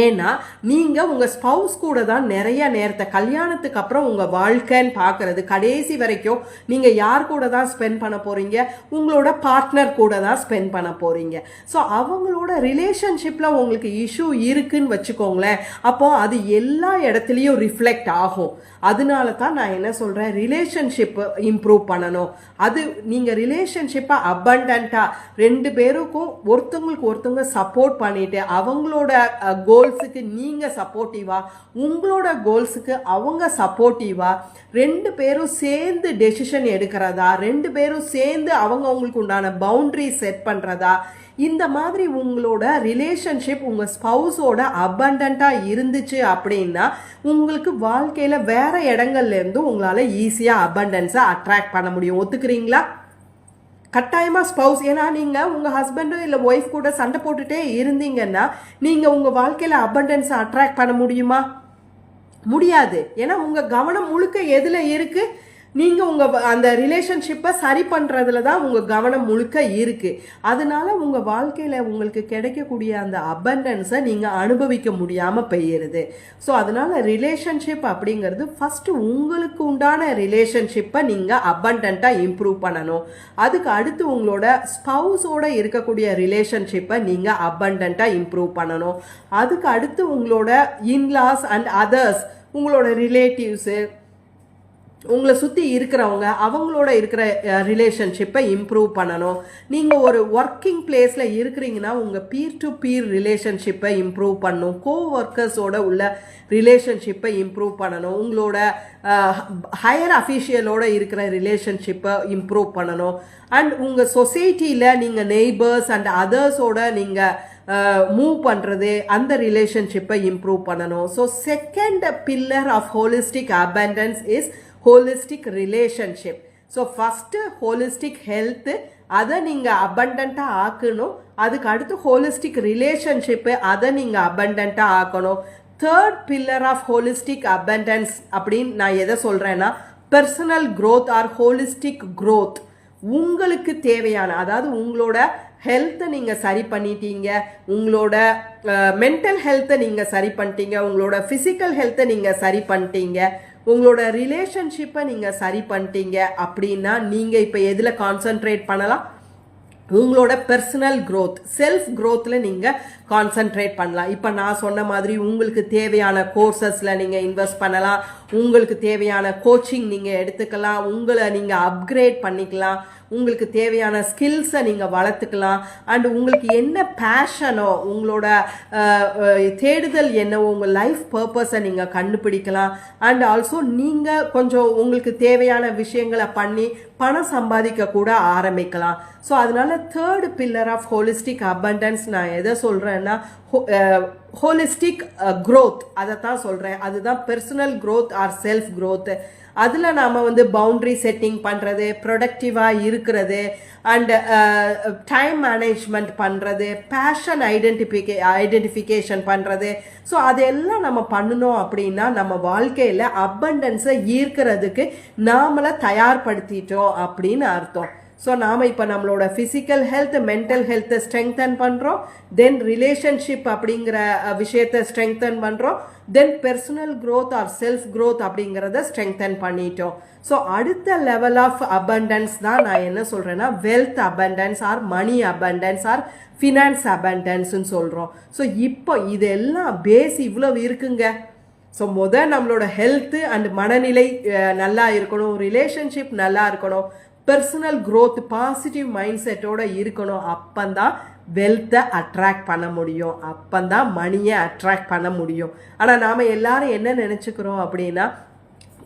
ஏன்னா நீங்கள் உங்கள் ஸ்பவுஸ் கூட தான் நிறைய நேரத்தை கல்யாணத்துக்கு அப்புறம் உங்கள் வாழ்க்கைன்னு பார்க்கறது கடைசி வரைக்கும் நீங்கள் யார் கூட தான் ஸ்பெண்ட் பண்ண போகிறீங்க, உங்களோட பார்ட்னர் கூட தான் ஸ்பெண்ட் பண்ண போகிறீங்க. ஸோ அவங்களோட ரிலேஷன்ஷிப்பில் உங்களுக்கு இஷ்யூ இருக்குன்னு வச்சுக்கோங்களேன், அப்போ அது எல்லா இடத்துலையும் ரிஃப்ளெக்ட் ஆகும். அதனால தான் நான் என்ன சொல்கிறேன், ரிலேஷன்ஷிப்பை இம்ப்ரூவ் பண்ணணும். அது நீங்கள் ரிலேஷன்ஷிப்பை அபண்டண்ட்டாக 2 பேருக்கும் ஒருத்தவங்களுக்கு ஒருத்தவங்க சப்போர்ட் பண்ணிட்டு அவங்களோட கோல்ஸுக்கு நீங்கள் சப்போர்ட்டிவா, உங்களோட கோல்ஸுக்கு அவங்க சப்போர்ட்டிவா, 2 பேரும் சேர்ந்து டெசிஷன் எடுக்கிறதா, 2 பேரும் சேர்ந்து அவங்களுக்கு உண்டான பவுண்டரி செட் பண்ணுறதா, இந்த மாதிரி உங்களோட ரிலேஷன்ஷிப் உங்கள் ஸ்பவுஸோட அபண்டண்ட்டாக இருந்துச்சு அப்படின்னா உங்களுக்கு வாழ்க்கையில் வேற இடங்கள்லேருந்து உங்களால் ஈஸியாக அபண்டன்ஸை அட்ராக்ட் பண்ண முடியும். ஒத்துக்கிறீங்களா? கட்டாயமாக ஸ்பவுஸ், ஏன்னா நீங்கள் உங்கள் ஹஸ்பண்டோ இல்லை ஒய்ஃப் கூட சண்டை போட்டுகிட்டே இருந்தீங்கன்னா நீங்கள் உங்கள் வாழ்க்கையில் அபண்டன்ஸை அட்ராக்ட் பண்ண முடியுமா? முடியாது. ஏன்னா உங்கள் கவனம் முழுக்க எதில் இருக்குது? நீங்கள் உங்கள் அந்த ரிலேஷன்ஷிப்பை சரி பண்ணுறதுல தான் உங்கள் கவனம் முழுக்க இருக்குது. அதனால உங்கள் வாழ்க்கையில் உங்களுக்கு கிடைக்கக்கூடிய அந்த அபண்டன்ஸை நீங்கள் அனுபவிக்க முடியாமல் போயிடுது. ஸோ அதனால் ரிலேஷன்ஷிப் அப்படிங்கிறது ஃபஸ்ட்டு உங்களுக்கு உண்டான ரிலேஷன்ஷிப்பை நீங்கள் அபண்டண்ட்டாக இம்ப்ரூவ் பண்ணணும். அதுக்கு அடுத்து உங்களோட ஸ்பவுஸோட இருக்கக்கூடிய ரிலேஷன்ஷிப்பை நீங்கள் அபண்டண்ட்டாக இம்ப்ரூவ் பண்ணணும். அதுக்கு அடுத்து உங்களோட இன்லாஸ் அண்ட் அதர்ஸ், உங்களோட ரிலேட்டிவ்ஸு, உங்களை சுற்றி இருக்கிறவங்க, அவங்களோட இருக்கிற ரிலேஷன்ஷிப்பை இம்ப்ரூவ் பண்ணணும். நீங்கள் ஒரு ஒர்க்கிங் பிளேஸில் இருக்கிறீங்கன்னா உங்கள் பீர் டு பீர் ரிலேஷன்ஷிப்பை இம்ப்ரூவ் பண்ணணும். கோ ஒர்க்கர்ஸோட உள்ள ரிலேஷன்ஷிப்பை இம்ப்ரூவ் பண்ணணும். உங்களோட ஹையர் அஃபீஷியலோட இருக்கிற ரிலேஷன்ஷிப்பை இம்ப்ரூவ் பண்ணணும். அண்ட் உங்கள் சொசைட்டியில் நீங்கள் நெய்பர்ஸ் அண்ட் அதர்ஸோட நீங்கள் மூவ் பண்ணுறது, அந்த ரிலேஷன்ஷிப்பை இம்ப்ரூவ் பண்ணணும். So second pillar of holistic abundance is holistic relationship. So first holistic health, அதை நீங்கள் அபண்டண்ட்டாக ஆக்கணும். அதுக்கு அடுத்து ஹோலிஸ்டிக் ரிலேஷன்ஷிப்பு, அதை நீங்கள் அபண்டண்ட்டாக ஆக்கணும். Third pillar of holistic abundance அப்படின்னு நான் எதை சொல்கிறேன்னா personal growth or holistic growth. உங்களுக்கு தேவையான, அதாவது உங்களோட ஹெல்த்தை நீங்கள் சரி பண்ணிட்டீங்க, உங்களோட மென்டல் ஹெல்த்தை நீங்கள் சரி பண்ணிட்டீங்க, உங்களோட ஃபிசிக்கல் ஹெல்த்தை நீங்கள் சரி பண்ணிட்டீங்க, உங்களோட ரிலேஷன்ஷிப்பை நீங்கள் சரி பண்ணிட்டீங்க அப்படின்னா நீங்கள் இப்போ எதில் கான்சன்ட்ரேட் பண்ணலாம்? உங்களோட பர்சனல் க்ரோத், செல்ஃப் க்ரோத்தில் நீங்கள் கான்சன்ட்ரேட் பண்ணலாம். இப்போ நான் சொன்ன மாதிரி உங்களுக்கு தேவையான கோர்சஸில் நீங்கள் இன்வெஸ்ட் பண்ணலாம், உங்களுக்கு தேவையான கோச்சிங் நீங்கள் எடுத்துக்கலாம், உங்களை நீங்கள் அப்கிரேட் பண்ணிக்கலாம், உங்களுக்கு தேவையான ஸ்கில்ஸை நீங்கள் வளர்த்துக்கலாம். அண்ட் உங்களுக்கு என்ன பேஷனோ, உங்களோட தேடுதல் என்னவோ, உங்கள் லைஃப் பர்பஸை நீங்கள் கண்டுபிடிக்கலாம். அண்ட் ஆல்சோ நீங்கள் கொஞ்சம் உங்களுக்கு தேவையான விஷயங்களை பண்ணி பணம் சம்பாதிக்க கூட ஆரம்பிக்கலாம். ஸோ அதனால third pillar of holistic abundance நான் எதை சொல்கிறேன்னா ஹோலிஸ்டிக் க்ரோத், அதை தான் சொல்கிறேன். அதுதான் personal growth or self growth. அதில் நாம் பவுண்ட்ரி செட்டிங் பண்ணுறது, ப்ரொடக்டிவாக இருக்கிறது, அண்ட் டைம் மேனேஜ்மெண்ட் பண்ணுறது, பேஷன் ஐடென்டிஃபிகேஷன் பண்ணுறது. ஸோ அதெல்லாம் நம்ம பண்ணணும் அப்படின்னா நம்ம வாழ்க்கையில் அபண்டன்ஸை ஈர்க்கிறதுக்கு நாமளை தயார்படுத்திட்டோம் அப்படின்னு அர்த்தம். ஸோ நாம் இப்போ நம்மளோட ஃபிசிக்கல் ஹெல்த், மென்டல் ஹெல்த்தை ஸ்ட்ரெங்தன் பண்ணுறோம், தென் ரிலேஷன்ஷிப் அப்படிங்கிற விஷயத்தை ஸ்ட்ரெங்தன் பண்ணுறோம், then personal growth or self growth அப்படிங்கிறத ஸ்ட்ரெங்தன் பண்ணிட்டோம். ஸோ அடுத்த லெவல் ஆஃப் அபண்டன்ஸ் தான் நான் என்ன சொல்கிறேன்னா wealth abundance or money abundance or finance அபண்டன்ஸ்ன்னு சொல்கிறோம். ஸோ இப்போ இதெல்லாம் பேஸ் இவ்வளோ இருக்குங்க. ஸோ நம்மளோட ஹெல்த்து அண்ட் மனநிலை நல்லா இருக்கணும், ரிலேஷன்ஷிப் நல்லா இருக்கணும், பர்சனல் க்ரோத், பாசிட்டிவ் மைண்ட் செட்டோட இருக்கணும். அப்பந்தான் வெல்த்தை அட்ராக்ட் பண்ண முடியும், அப்பந்தான் மணியை அட்ராக்ட் பண்ண முடியும். ஆனால் நாம் எல்லாரும் என்ன நினச்சிக்கிறோம் அப்படின்னா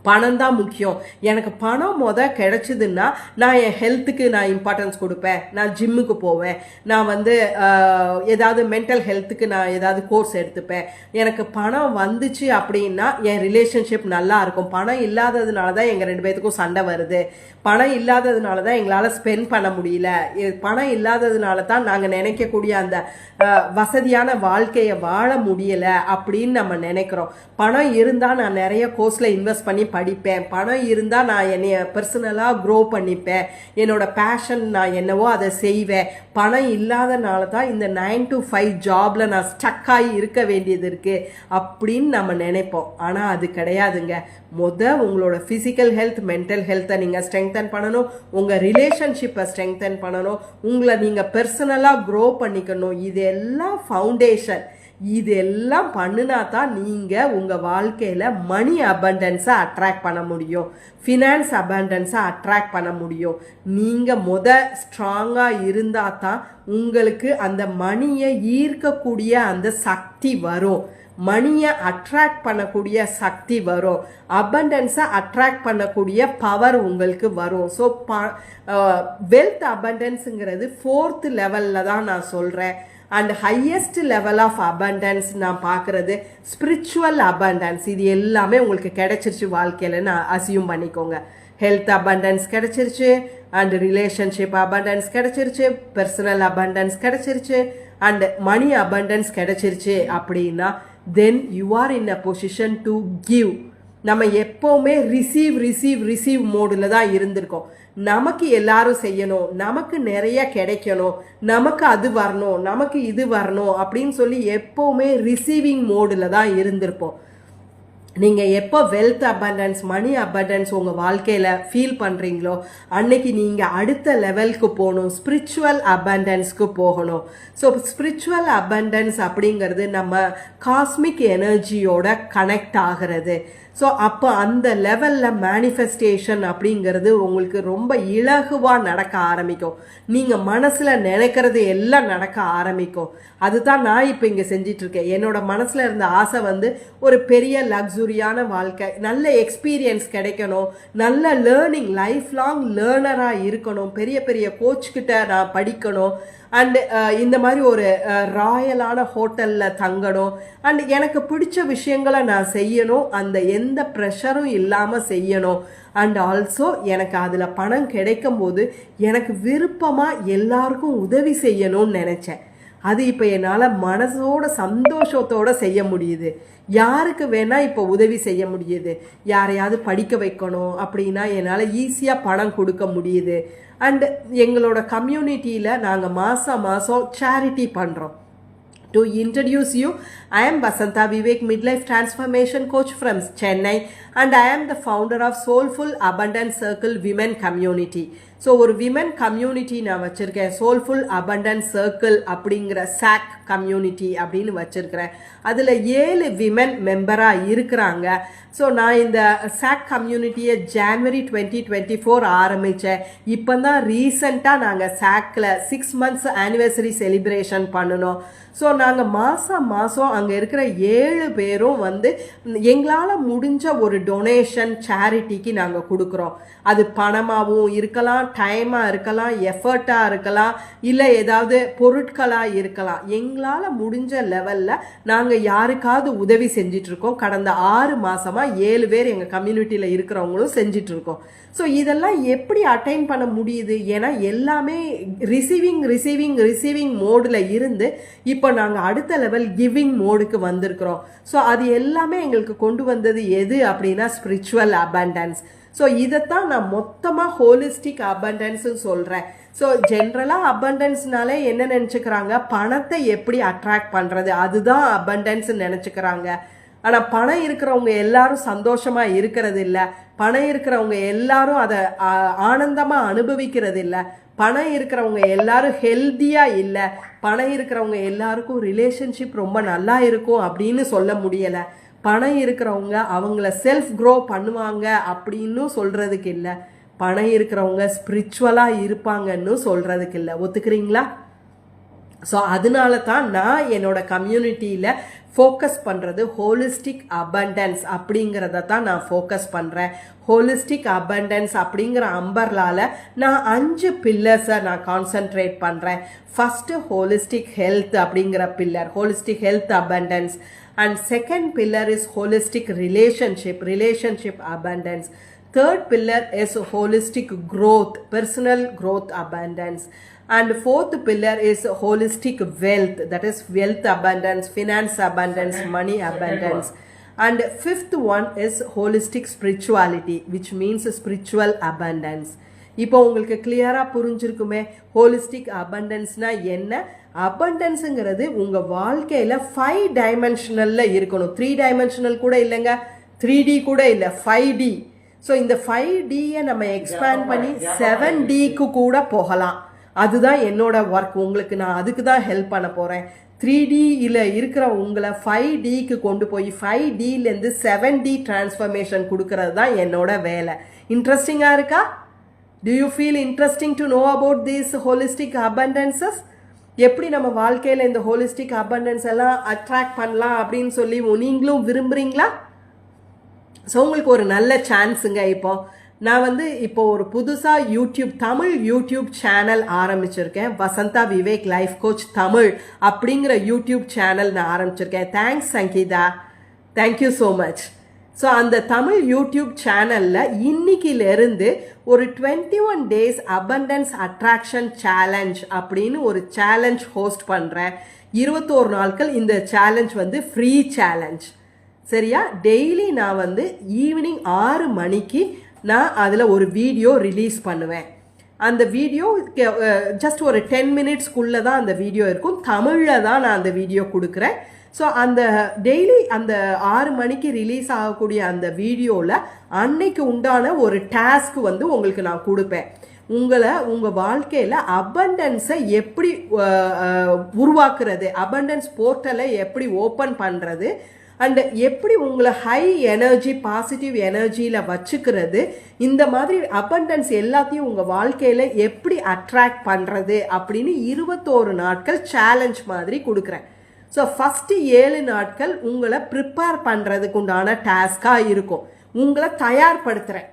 பணம் தான் முக்கியம், எனக்கு பணம் கிடைச்சிதுன்னா நான் என் ஹெல்த்துக்கு நான் இம்பார்ட்டன்ஸ் கொடுப்பேன், நான் ஜிம்முக்கு போவேன், நான் ஏதாவது மென்டல் ஹெல்த்துக்கு நான் ஏதாவது கோர்ஸ் எடுத்துப்பேன், எனக்கு பணம் வந்துச்சு அப்படின்னா என் ரிலேஷன்ஷிப் நல்லா இருக்கும். பணம் இல்லாததுனால தான் எங்கள் 2 பேத்துக்கும் சண்டை வருது, பணம் இல்லாததுனால தான் எங்களால் ஸ்பெண்ட் பண்ண முடியல, பணம் இல்லாததுனால தான் நாங்கள் நினைக்கக்கூடிய அந்த வசதியான வாழ்க்கையை வாழ முடியலை அப்படின்னு நம்ம நினைக்கிறோம். பணம் இருந்தால் நான் நிறைய கோர்ஸில் இன்வெஸ்ட் பண்ணி படிப்பேன், பணம் இருந்தால் நான் என்னைய பர்சனலாக க்ரோ பண்ணிப்பேன், என்னோட பேஷன் நான் என்னவோ அதை செய்வேன், பணம் இல்லாதனால தான் இந்த 9 to 5 ஜாபில் நான் ஸ்டக்காகி இருக்க வேண்டியது இருக்குது அப்படின்னு நம்ம நினைப்போம். ஆனால் அது கிடையாதுங்க. உங்களோட ஃபிசிக்கல் ஹெல்த், மென்டல் ஹெல்த்தை நீங்கள் ஸ்ட்ரெங்தன் பண்ணணும், உங்கள் ரிலேஷன்ஷிப்பை ஸ்ட்ரெங்தன் பண்ணணும், உங்களை நீங்கள் பர்சனலாக க்ரோ பண்ணிக்கணும். இது எல்லாம் ஃபவுண்டேஷன். இது எல்லாம் பண்ணினா தான் நீங்கள் உங்கள் வாழ்க்கையில் மணி அபண்டன்ஸை அட்ராக்ட் பண்ண முடியும், ஃபினான்ஸ் அபண்டன்ஸை அட்ராக்ட் பண்ண முடியும். நீங்கள் ஸ்ட்ராங்காக இருந்தால் தான் உங்களுக்கு அந்த மணியை ஈர்க்கக்கூடிய அந்த சக்தி வரும், மணியை அட்ராக்ட் பண்ணக்கூடிய சக்தி வரும், அபண்டன்ஸை அட்ராக்ட் பண்ணக்கூடிய பவர் உங்களுக்கு வரும். ஸோ வெல்த் அபண்டன்ஸுங்கிறது 4th லெவலில் தான் நான் சொல்கிறேன். And highest level of abundance நான் பார்க்குறது ஸ்பிரிச்சுவல் அபண்டன்ஸ். இது எல்லாமே உங்களுக்கு கிடைச்சிருச்சு வாழ்க்கையில் நான் அசியூம் பண்ணிக்கோங்க. ஹெல்த் அபண்டன்ஸ் கிடைச்சிருச்சு, அண்ட் ரிலேஷன்ஷிப் அபண்டன்ஸ் கிடைச்சிருச்சு, பர்சனல் அபண்டன்ஸ் கிடைச்சிருச்சு, அண்ட் மணி அபண்டன்ஸ் கிடைச்சிருச்சு அப்படின்னா then you are in a position to give. நம்ம எப்போவுமே ரிசீவ் மோடில் தான் இருந்திருக்கோம். நமக்கு எல்லாரும் செய்யணும், நமக்கு நிறைய கிடைக்கணும், நமக்கு அது வரணும், நமக்கு இது வரணும் அப்படின்னு சொல்லி எப்போவுமே ரிசீவிங் மோடில் தான் இருந்திருப்போம். நீங்கள் எப்போ வெல்த் அபண்டன்ஸ், மணி அபண்டன்ஸ் உங்கள் வாழ்க்கையில் ஃபீல் பண்ணுறீங்களோ அன்னைக்கு நீங்கள் அடுத்த லெவலுக்கு போகணும், ஸ்பிரிச்சுவல் அபண்டன்ஸ்க்கு போகணும். ஸோ ஸ்பிரிச்சுவல் அபண்டன்ஸ் அப்படிங்கிறது நம்ம காஸ்மிக் எனர்ஜியோட கனெக்ட் ஆகிறது. ஸோ அப்போ அந்த லெவலில் மேனிஃபெஸ்டேஷன் அப்படிங்கிறது உங்களுக்கு ரொம்ப இலகுவாக நடக்க ஆரம்பிக்கும். நீங்கள் மனசில் நினைக்கிறது எல்லாம் நடக்க ஆரம்பிக்கும். அதுதான் நான் இப்போ இங்கே செஞ்சிட்ருக்கேன். என்னோட மனசில் இருந்த ஆசை ஒரு பெரிய லக்ஸுரியான வாழ்க்கை, நல்ல எக்ஸ்பீரியன்ஸ் கிடைக்கணும், நல்ல லேர்னிங், லைஃப் லாங் லேர்னராக இருக்கணும், பெரிய பெரிய கோச்கிட்ட நான் படிக்கணும், அண்டு இந்த மாதிரி ஒரு ராயலான ஹோட்டலில் தங்கணும், அண்ட் எனக்கு பிடிச்ச விஷயங்களை நான் செய்யணும், அந்த எந்த ப்ரெஷரும் இல்லாமல் செய்யணும். அண்ட் ஆல்சோ எனக்கு அதில் பணம் கிடைக்கும் போது எனக்கு விருப்பமாக எல்லாருக்கும் உதவி செய்யணும்னு நினச்சேன். அது இப்போ என்னால் மனசோட சந்தோஷத்தோடு செய்ய முடியுது. யாருக்கு வேணால் இப்போ உதவி செய்ய முடியுது. யாரையாவது படிக்க வைக்கணும் அப்படின்னா என்னால் ஈஸியாக பணம் கொடுக்க முடியுது. அண்ட் எங்களோட கம்யூனிட்டியில் நாங்கள் மாதம் சேரிட்டி பண்ணுறோம். To introduce you, I am Basanta Vivek, midlife transformation coach from Chennai, and I am the founder of Soulful Abundance Circle Women Community. So ஒரு விமன் கம்யூனிட்டி நான் வச்சுருக்கேன், சோல்ஃபுல் அபண்டன்ஸ் சர்க்கிள் அப்படிங்கிற chalk community அப்படின்னு வச்சுருக்கிறேன். அதில் 7 women மெம்பராக இருக்கிறாங்க. So நான் இந்த சாக் கம்யூனிட்டியை ஜான்வரி 2024 ஆரம்பித்தேன். இப்போ தான் ரீசண்டாக நாங்கள் சாக்கில் 6 months ஆனிவர்சரி செலிப்ரேஷன் பண்ணினோம். ஸோ நாங்கள் மாதம் அங்கே இருக்கிற 7 பேரும் எங்களால் முடிஞ்ச ஒரு டொனேஷன் சேரிட்டிக்கு நாங்கள் கொடுக்குறோம். அது பணமாகவும் இருக்கலாம், டைமாக இருக்கலாம், எஃபர்ட்டாக இருக்கலாம், இல்லை ஏதாவது பொருட்களாக இருக்கலாம். எங்களால் முடிஞ்ச லெவலில் நாங்கள் யாருக்காவது உதவி செஞ்சிட்ருக்கோம். கடந்த 6 மாதமாக 7 பேர் எங்கள் கம்யூனிட்டியில் இருக்கிறவங்களும் செஞ்சிட்ருக்கோம். ஸோ இதெல்லாம் எப்படி அட்டைன் பண்ண முடியுது? ஏன்னா எல்லாமே ரிசீவிங் மோடில் இருந்து இப்போ நாங்கள் அடுத்த லெவல் கிவிங் மோடுக்கு வந்திருக்கிறோம். ஸோ அது எல்லாமே எங்களுக்கு கொண்டு வந்தது எது அப்படின்னா ஸ்பிரிச்சுவல் அபண்டன்ஸ். ஸோ இதைத்தான் நான் மொத்தமாக ஹோலிஸ்டிக் அபண்டன்ஸ்ன்னு சொல்கிறேன். ஸோ ஜென்ரலாக அபண்டன்ஸ்னாலே என்ன நினச்சிக்கிறாங்க, பணத்தை எப்படி அட்ராக்ட் பண்ணுறது, அதுதான் அபண்டன்ஸ்ன்னு நினச்சிக்கிறாங்க. ஆனால் பணம் இருக்கிறவங்க எல்லாரும் சந்தோஷமாக இருக்கிறது இல்லை, பணம் இருக்கிறவங்க எல்லாரும் அதை ஆனந்தமாக அனுபவிக்கிறது இல்லை, பணம் இருக்கிறவங்க எல்லாரும் ஹெல்த்தியாக இல்லை, பணம் இருக்கிறவங்க எல்லாருக்கும் ரிலேஷன்ஷிப் ரொம்ப நல்லா இருக்கும் அப்படின்னு சொல்ல முடியலை. பணம் இருக்கிறவங்க அவங்கள செல்ஃப் க்ரோ பண்ணுவாங்க அப்படின்னு சொல்கிறதுக்கு இல்லை, பணம் இருக்கிறவங்க ஸ்பிரிச்சுவலாக இருப்பாங்கன்னு சொல்கிறதுக்கு இல்லை. ஒத்துக்கிறீங்களா? ஸோ அதனால தான் நான் என்னோட கம்யூனிட்டியில் ஃபோக்கஸ் பண்ணுறது ஹோலிஸ்டிக் அபண்டன்ஸ் அப்படிங்கிறத தான் நான் ஃபோக்கஸ் பண்ணுறேன். ஹோலிஸ்டிக் அபண்டன்ஸ் அப்படிங்கிற அம்பர்லால் நான் 5 பில்லர்ஸை நான் கான்சென்ட்ரேட் பண்ணுறேன். ஃபஸ்ட்டு ஹோலிஸ்டிக் ஹெல்த் அப்படிங்கிற pillar, holistic health abundance. And second pillar is holistic relationship abundance. Third pillar is holistic growth, personal growth abundance. And fourth pillar is holistic wealth, that is wealth abundance, finance abundance, money abundance. And fifth one is holistic spirituality, which means spiritual abundance. இப்போ உங்களுக்கு கிளியரா புரிஞ்சிருக்குமே holistic அபண்டன்ஸ்னா என்ன? அபண்டன்ஸுங்கிறது உங்க வாழ்க்கையில 5 டைமென்ஷனல்ல இருக்கணும். 3 dimensional கூட இல்லைங்க, 3D கூட இல்லை, 5D. ஸோ இந்த 5Dயை நம்ம எக்ஸ்பேண்ட் பண்ணி 7Dக்கு கூட போகலாம். அதுதான் என்னோட ஒர்க். உங்களுக்கு நான் அதுக்கு தான் ஹெல்ப் பண்ண போறேன். 3Dயில் இருக்கிற உங்களை 5Dக்கு கொண்டு போய் 5Dலேருந்து 7D டிரான்ஸ்ஃபர்மேஷன் கொடுக்கறது தான் என்னோட வேலை. இன்ட்ரெஸ்டிங்காக இருக்கா? Do you feel interesting to know about these holistic abundances? எப்படி நம்ம வாழ்க்கையில் இந்த ஹோலிஸ்டிக் அபண்டன்ஸ் எல்லாம் அட்ராக்ட் பண்ணலாம் அப்படின்னு சொல்லி நீங்களும் விரும்புறீங்களா? ஸோ உங்களுக்கு ஒரு நல்ல சான்ஸுங்க. நான் இப்போ ஒரு புதுசாக தமிழ் யூடியூப் சேனல் ஆரம்பிச்சிருக்கேன். வசந்தா விவேக் லைஃப் கோச் தமிழ் அப்படிங்கிற யூடியூப் சேனல் நான் ஆரம்பிச்சிருக்கேன். Thanks Sangeetha, thank you so much. So அந்த தமிழ் யூடியூப் சேனலில் இன்னைக்கிலிருந்து ஒரு 21 days அபண்டன்ஸ் அட்ராக்ஷன் சேலஞ்ச் அப்படின்னு ஒரு சேலஞ்ச் ஹோஸ்ட் பண்ணுறேன். 21 நாட்கள் இந்த சேலஞ்ச் ஃப்ரீ சேலஞ்ச். சரியா? டெய்லி நான் ஈவினிங் 6 மணிக்கு நான் அதில் ஒரு வீடியோ ரிலீஸ் பண்ணுவேன். அந்த வீடியோ ஜஸ்ட் ஒரு 10 minutesக்குள்ளே தான் அந்த வீடியோ இருக்கும். தமிழில் தான் நான் அந்த வீடியோ கொடுக்குறேன். ஸோ அந்த டெய்லி அந்த 6 மணிக்கு ரிலீஸ் ஆகக்கூடிய அந்த வீடியோவில் அன்னைக்கு உண்டான ஒரு டாஸ்க் உங்களுக்கு நான் கொடுப்பேன். உங்கள் வாழ்க்கையில் அபண்டன்ஸை எப்படி உருவாக்குறது, அபண்டன்ஸ் போர்ட்டலை எப்படி ஓப்பன் பண்ணுறது, அண்ட் எப்படி உங்களை ஹை எனர்ஜி பாசிட்டிவ் எனர்ஜியில் வச்சுக்கிறது, இந்த மாதிரி அபண்டன்ஸ் எல்லாத்தையும் உங்கள் வாழ்க்கையில் எப்படி அட்ராக்ட் பண்ணுறது அப்படின்னு 21 நாட்கள் சேலஞ்ச் மாதிரி கொடுக்குறேன். ஸோ ஃபஸ்ட்டு 7 நாட்கள் உங்களை ப்ரிப்பேர் பண்ணுறதுக்கு உண்டான டாஸ்காக இருக்கும். உங்களை தயார்படுத்துகிறேன்.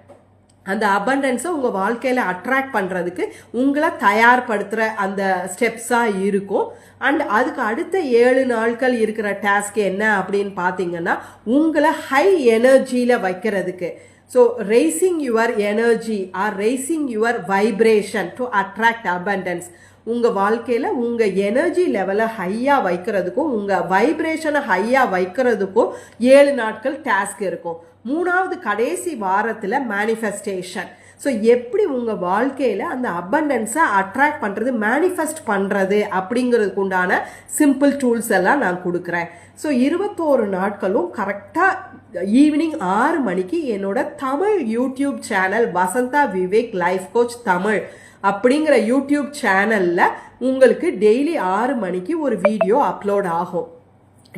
அந்த அபண்டன்ஸை உங்கள் வாழ்க்கையில் அட்ராக்ட் பண்ணுறதுக்கு உங்களை தயார்படுத்துகிற அந்த ஸ்டெப்ஸாக இருக்கும். அண்ட் அதுக்கு அடுத்த 7 நாட்கள் இருக்கிற டாஸ்க் என்ன அப்படின்னு பார்த்தீங்கன்னா, உங்களை ஹை எனர்ஜியில் வைக்கிறதுக்கு. So raising your energy or raising your vibration to attract abundance. உங்கள் வாழ்க்கையில் உங்கள் எனர்ஜி லெவலை ஹையாக வைக்கிறதுக்கும் உங்கள் வைப்ரேஷனை ஹையாக வைக்கிறதுக்கும் 7 நாட்கள் டாஸ்க் இருக்கும். 3வது கடைசி வாரத்தில் மேனிஃபெஸ்டேஷன். ஸோ எப்படி உங்கள் வாழ்க்கையில் அந்த அபண்டன்ஸை அட்ராக்ட் பண்ணுறது, மேனிஃபெஸ்ட் பண்ணுறது அப்படிங்கிறதுக்கு உண்டான சிம்பிள் டூல்ஸ் எல்லாம் நான் கொடுக்குறேன். ஸோ 21 நாட்களும் கரெக்டாக ஈவினிங் 6 மணிக்கு என்னோட Tamil YouTube channel Vasantha Vivek life coach Tamil அப்படிங்கிற யூடியூப் சேனலில் உங்களுக்கு டெய்லி 6 மணிக்கு ஒரு வீடியோ அப்லோட் ஆகும்.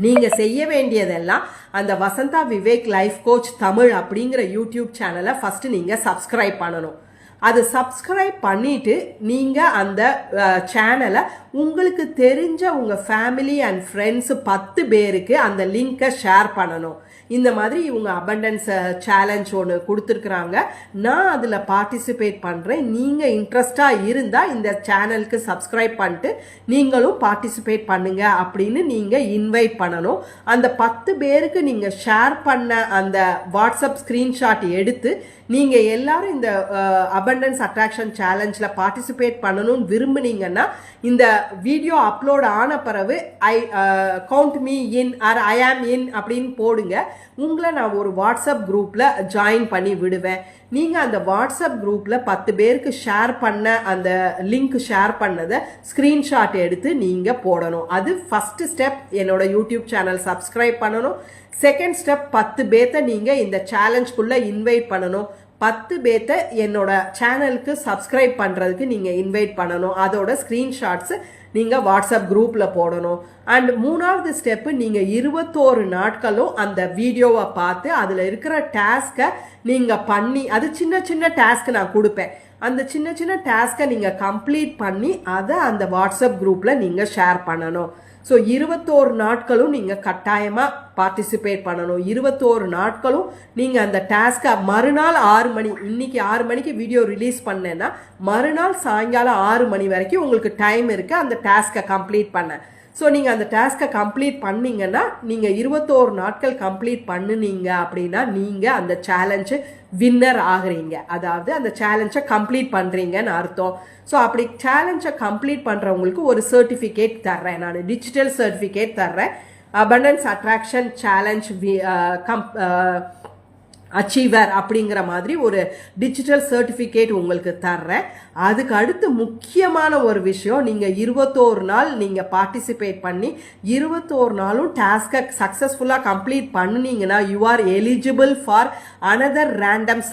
நீங்கள் செய்ய வேண்டியதெல்லாம் அந்த வசந்தா விவேக் லைஃப் கோச் தமிழ் அப்படிங்கிற யூடியூப் சேனலை ஃபஸ்ட்டு நீங்கள் சப்ஸ்கிரைப் பண்ணணும். அது சப்ஸ்கிரைப் பண்ணிவிட்டு நீங்கள் அந்த சேனலை உங்களுக்கு தெரிஞ்ச உங்கள் ஃபேமிலி அண்ட் ஃப்ரெண்ட்ஸு 10 பேருக்கு அந்த லிங்கை ஷேர் பண்ணணும். இந்த மாதிரி இவங்க அபண்டன்ஸ் சேலஞ்ச் ஒன்று கொடுத்துருக்குறாங்க, நான் அதில் பார்ட்டிசிபேட் பண்ணுறேன். நீங்கள் இன்ட்ரெஸ்டாக இருந்தால் இந்த சேனலுக்கு சப்ஸ்கிரைப் பண்ணிட்டு நீங்களும் பார்ட்டிசிபேட் பண்ணுங்க அப்படின்னு நீங்கள் இன்வைட் பண்ணணும். அந்த 10 பேருக்கு நீங்கள் ஷேர் பண்ண அந்த வாட்ஸ்அப் ஸ்க்ரீன்ஷாட் எடுத்து நீங்கள் எல்லாரும் இந்த அபண்டன்ஸ் அட்ராக்ஷன் சேலஞ்சில் பார்ட்டிசிபேட் பண்ணணும்னு விரும்புனீங்கன்னா இந்த வீடியோ அப்லோட் ஆன பிறகு count me in R I am இன் அப்படின்னு போடுங்க. உங்களை நான் ஒரு வாட்ஸ்அப் குரூப்பில் ஜாயின் பண்ணி விடுவேன். நீங்கள் அந்த வாட்ஸ்அப் குரூப்பில் 10 பேருக்கு ஷேர் பண்ண அந்த லிங்க் ஷேர் பண்ணதை ஸ்க்ரீன்ஷாட் எடுத்து நீங்கள் போடணும். அது ஃபஸ்ட்டு ஸ்டெப். என்னோட யூடியூப் சேனல் சப்ஸ்கிரைப் பண்ணணும். செகண்ட் ஸ்டெப் 10 பேர்த்தை நீங்கள் இந்த சேலஞ்சுக்குள்ளே இன்வைட் பண்ணணும். 10 பேர்த்தை என்னோட சேனலுக்கு சப்ஸ்கிரைப் பண்ணுறதுக்கு நீங்கள் இன்வைட் பண்ணணும். அதோட ஸ்க்ரீன்ஷாட்ஸு நீங்கள் வாட்ஸ்அப் குரூப்பில் போடணும். அண்ட் 3வது ஸ்டெப்பு, நீங்கள் 21 நாட்களும் அந்த வீடியோவை பார்த்து அதில் இருக்கிற டாஸ்கை நீங்கள் பண்ணி, அது சின்ன சின்ன டாஸ்க் நான் கொடுப்பேன். அந்த சின்ன சின்ன டாஸ்கை நீங்கள் கம்ப்ளீட் பண்ணி அதை அந்த வாட்ஸ்அப் குரூப்பில் நீங்கள் ஷேர் பண்ணணும். ஸோ 21 நாட்களும் நீங்கள் கட்டாயமாக பார்ட்டிசிபேட் பண்ணணும். 21 நாட்களும் நீங்கள் அந்த டாஸ்கை மறுநாள் 6 மணி, இன்னைக்கு 6 மணிக்கு வீடியோ ரிலீஸ் பண்ணேன்னா மறுநாள் சாயங்காலம் 6 மணி வரைக்கும் உங்களுக்கு டைம் இருக்குது அந்த டாஸ்கை கம்ப்ளீட் பண்ண. ஸோ நீங்கள் அந்த டாஸ்கை கம்ப்ளீட் பண்ணீங்கன்னா, நீங்கள் 21 நாட்கள் கம்ப்ளீட் பண்ணுனீங்க அப்படின்னா நீங்கள் அந்த சேலஞ்சு வின்னர் ஆகுறீங்க. அதாவது அந்த சேலஞ்சை கம்ப்ளீட் பண்ணுறீங்கன்னு அர்த்தம். ஸோ அப்படி சேலஞ்சை கம்ப்ளீட் பண்ணுறவங்களுக்கு ஒரு சர்டிஃபிகேட் தர்றேன், நான் டிஜிட்டல் சர்டிஃபிகேட் தர்றேன். அபண்டன்ஸ் அட்ராக்ஷன் சேலஞ்ச் அச்சீவர் அப்படிங்கிற மாதிரி ஒரு டிஜிட்டல் சர்டிஃபிகேட் உங்களுக்கு தர்றேன். அதுக்கு அடுத்து முக்கியமான ஒரு விஷயம், நீங்கள் 21 நாள் நீங்கள் பார்ட்டிசிபேட் பண்ணி 21 நாளும் டாஸ்கை சக்ஸஸ்ஃபுல்லாக கம்ப்ளீட் பண்ணினீங்கன்னா you are eligible for another random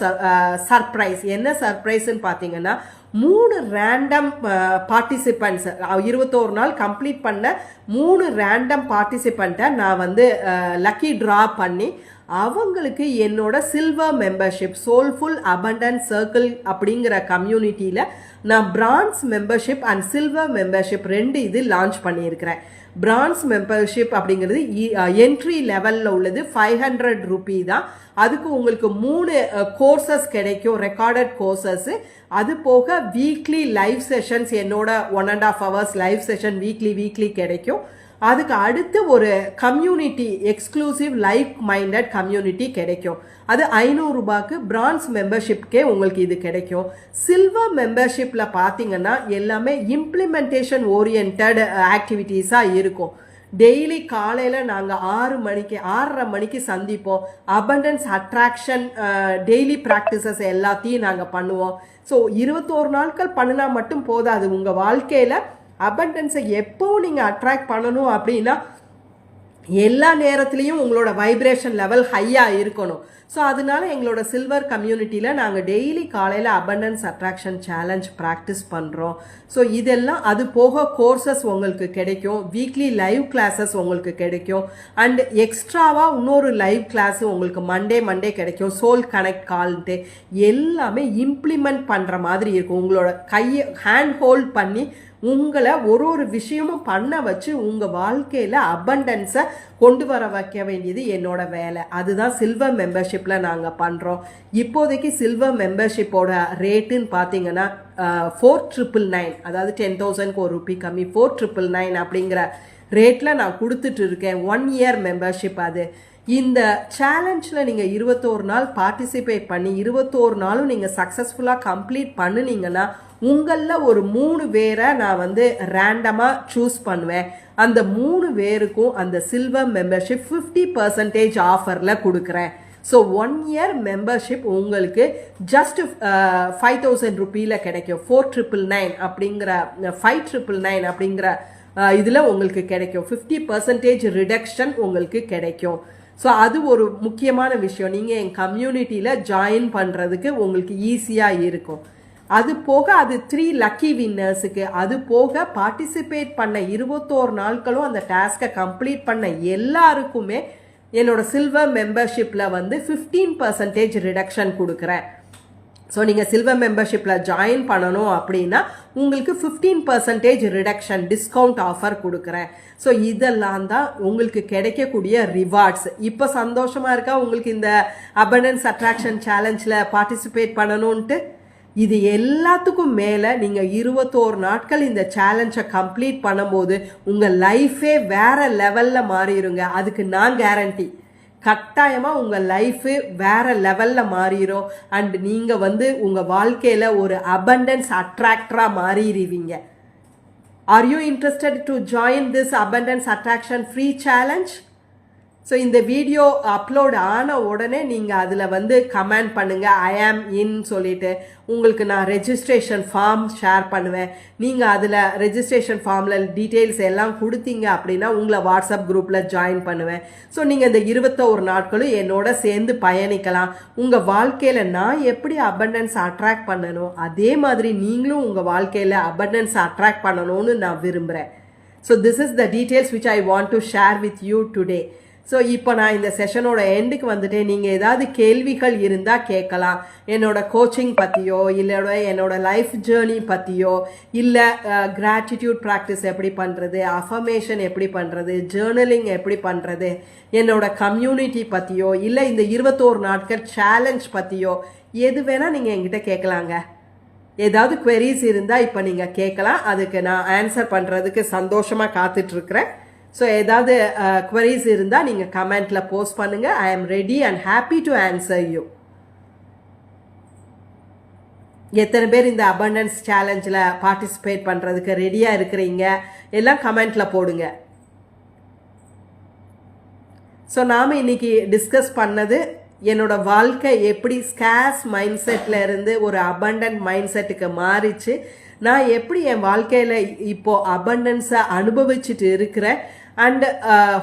surprise. என்ன சர்ப்ரைஸ்ன்னு பார்த்தீங்கன்னா 3 ரேண்டம் பார்ட்டிசிபெண்ட்ஸ் 21 நாள் கம்ப்ளீட் பண்ண 3 ரேண்டம் பார்ட்டிசிபெண்ட்டை நான் வந்து லக்கி ட்ரா பண்ணி அவங்களுக்கு என்னோட silver membership soulful abundance circle அப்படிங்கிற கம்யூனிட்டியில் நான் France membership and silver membership 2 இது லான்ச் பண்ணியிருக்கிறேன். பிரான்ஸ் மெம்பர்ஷிப் அப்படிங்கிறது என்ட்ரி லெவலில் உள்ளது 500 ரூபி தான். அதுக்கு உங்களுக்கு 3 கோர்சஸ் கிடைக்கும், ரெக்கார்டட் கோர்சஸ். அது போக வீக்லி லைவ் செஷன்ஸ் என்னோட 1.5 hours லைவ் செஷன் வீக்லி கிடைக்கும். அதுக்கு அடுத்து ஒரு community exclusive like minded community கிடைக்கும். அது 500 ரூபாய்க்கு பிரான்ஸ் மெம்பர்ஷிப்கே உங்களுக்கு இது கிடைக்கும். சில்வர் மெம்பர்ஷிப்பில் பார்த்தீங்கன்னா எல்லாமே இம்ப்ளிமெண்டேஷன் ஓரியன்ட் ஆக்டிவிட்டீஸாக இருக்கும். டெய்லி காலையில் நாங்கள் 6:30 மணிக்கு சந்திப்போம். அபண்டன்ஸ் அட்ராக்ஷன் டெய்லி ப்ராக்டிசஸ் எல்லாத்தையும் நாங்கள் பண்ணுவோம். ஸோ 21 நாட்கள் பண்ணினா மட்டும் போதாது. உங்கள் வாழ்க்கையில் அபண்டன்ஸை எப்போவும் நீங்கள் அட்ராக்ட் பண்ணணும் அப்படின்னா எல்லா நேரத்துலையும் உங்களோட வைப்ரேஷன் லெவல் ஹையாக இருக்கணும். ஸோ அதனால எங்களோட சில்வர் கம்யூனிட்டியில் நாங்கள் டெய்லி காலையில் அபண்டன்ஸ் அட்ராக்ஷன் சேலஞ்ச் ப்ராக்டிஸ் பண்ணுறோம். ஸோ இதெல்லாம் அது போக கோர்சஸ் உங்களுக்கு கிடைக்கும், வீக்லி லைவ் கிளாஸஸ் உங்களுக்கு கிடைக்கும், அண்ட் எக்ஸ்ட்ராவாக இன்னொரு லைவ் கிளாஸ் உங்களுக்கு மண்டே கிடைக்கும், சோல் கனெக்ட் கால்ட்டு. எல்லாமே இம்ப்ளிமெண்ட் பண்ணுற மாதிரி இருக்கும். உங்களோட கையை ஹேண்ட் ஹோல்ட் பண்ணி உங்களை ஒரு விஷயமும் பண்ண வச்சு உங்கள் வாழ்க்கையில் அபண்டன்ஸை கொண்டு வர வைக்க வேண்டியது என்னோட வேலை. அதுதான் சில்வர் மெம்பர்ஷிப்பில் நாங்கள் பண்ணுறோம். இப்போதைக்கு சில்வர் மெம்பர்ஷிப்போட ரேட்டுன்னு பார்த்தீங்கன்னா 4,999, அதாவது 10,000க்கு ஒரு ரூபி கம்மி, 4,999 அப்படிங்கிற ரேட்டில் நான் கொடுத்துட்டு இருக்கேன். 1 year மெம்பர்ஷிப். அது இந்த சேலஞ்சில் நீங்கள் 21 நாள் பார்ட்டிசிபேட் பண்ணி 21 நாளும் நீங்கள் சக்ஸஸ்ஃபுல்லாக கம்ப்ளீட் பண்ணினீங்கன்னா உங்களில் ஒரு 3 பேரை நான் வந்து ரேண்டமாக சூஸ் பண்ணுவேன். அந்த 3 பேருக்கும் அந்த சில்வர் மெம்பர்ஷிப் 50% ஆஃபரில் கொடுக்குறேன். ஸோ 1 year மெம்பர்ஷிப் உங்களுக்கு ஜஸ்ட் 5,000 ரூபியில் கிடைக்கும். 4,999 அப்படிங்கிற 5,999 அப்படிங்கிற இதில் உங்களுக்கு கிடைக்கும். 50% ரிடக்ஷன் உங்களுக்கு கிடைக்கும். ஸோ அது ஒரு முக்கியமான விஷயம். நீங்கள் என் கம்யூனிட்டியில் ஜாயின் பண்ணுறதுக்கு உங்களுக்கு ஈஸியாக இருக்கும். அது போக அது 3 லக்கி வின்னர்ஸுக்கு, அது போக பார்ட்டிசிபேட் பண்ண 21 நாட்களும் அந்த டாஸ்கை கம்ப்ளீட் பண்ண எல்லாருக்குமே என்னோட சில்வர் மெம்பர்ஷிப்பில் வந்து 15% ரிடக்ஷன் கொடுக்குறேன். ஸோ நீங்கள் சில்வர் மெம்பர்ஷிப்பில் ஜாயின் பண்ணணும் அப்படின்னா உங்களுக்கு 15% ரிடக்ஷன் டிஸ்கவுண்ட் ஆஃபர் கொடுக்குறேன். ஸோ இதெல்லாம் தான் உங்களுக்கு கிடைக்கக்கூடிய ரிவார்ட்ஸ். இப்போ சந்தோஷமாக இருக்கா உங்களுக்கு இந்த அபண்டன்ஸ் அட்ராக்ஷன் சேலஞ்சில் பார்ட்டிசிபேட் பண்ணணுன்ட்டு? இது எல்லாத்துக்கும் மேலே நீங்கள் 21 நாட்கள் இந்த சேலஞ்சை கம்ப்ளீட் பண்ணும்போது உங்கள் லைஃபே வேறு லெவலில் மாறிடுங்க. அதுக்கு நான் கேரண்டி. கட்டாயமாக உங்கள் லைஃபு வேறு லெவலில் மாறிடும். அண்ட் நீங்கள் வந்து உங்கள் வாழ்க்கையில் ஒரு அபண்டன்ஸ் அட்ராக்டராக மாறிடுவீங்க. Are you interested to join this abundance attraction free challenge? So இந்த வீடியோ அப்லோட் ஆன உடனே நீங்கள் அதில் வந்து கமெண்ட் பண்ணுங்கள் ஐ ஆம் இன் சொல்லிட்டு. உங்களுக்கு நான் ரெஜிஸ்ட்ரேஷன் ஃபார்ம் ஷேர் பண்ணுவேன். நீங்கள் அதில் ரெஜிஸ்ட்ரேஷன் ஃபார்மில் டீட்டெயில்ஸ் எல்லாம் கொடுத்தீங்க அப்படின்னா உங்களை வாட்ஸ்அப் குரூப்பில் ஜாயின் பண்ணுவேன். ஸோ நீங்கள் இந்த 21 நாட்களும் என்னோட சேர்ந்து பயணிக்கலாம். உங்கள் வாழ்க்கையில் நான் எப்படி அபண்டன்ஸ் அட்ராக்ட் பண்ணணும் அதே மாதிரி நீங்களும் உங்கள் வாழ்க்கையில் அபண்டன்ஸ் அட்ராக்ட் பண்ணணும்னு நான் விரும்புகிறேன். So this is the details which I want to share with you today. So இப்போ நான் இந்த செஷனோட எண்டுக்கு வந்துட்டேன். நீங்கள் ஏதாவது கேள்விகள் இருந்தால் கேட்கலாம். என்னோட கோச்சிங் பற்றியோ இல்லை என்னோட லைஃப் ஜேர்னி பற்றியோ இல்லை கிராட்டிடியூட் ப்ராக்டிஸ் எப்படி பண்ணுறது, அஃபர்மேஷன் எப்படி பண்ணுறது, ஜேர்னலிங் எப்படி பண்ணுறது, என்னோட கம்யூனிட்டி பற்றியோ இல்லை இந்த 21 நாட்கள் சேலஞ்ச் பற்றியோ எது வேணால் நீங்கள் என்கிட்ட கேட்கலாங்க. ஏதாவது குவெரிஸ் இருந்தால் இப்போ நீங்கள் கேட்கலாம். அதுக்கு நான் ஆன்சர் பண்ணுறதுக்கு சந்தோஷமாக காத்துட்ருக்குறேன். ஸோ ஏதாவது குவரிஸ் இருந்தால் நீங்கள் கமெண்ட்டில் போஸ்ட் பண்ணுங்கள். I am ready and happy to answer you. எத்தனை பேர் இந்த அபண்டன்ஸ் சேலஞ்சில் பார்ட்டிசிபேட் பண்ணுறதுக்கு ரெடியாக இருக்கிறீங்க எல்லாம் கமெண்ட்டில் போடுங்க. ஸோ நாம் இன்னைக்கு டிஸ்கஸ் பண்ணது என்னோட வாழ்க்கை எப்படி ஸ்கேர்ஸ் மைண்ட் செட்டில் இருந்து ஒரு அபண்டன்ட் மைண்ட் செட்டுக்கு மாறிச்சு, நான் எப்படி என் வாழ்க்கையில் இப்போ அபண்டன்ஸை அனுபவிச்சுட்டு இருக்கிறேன், அண்ட்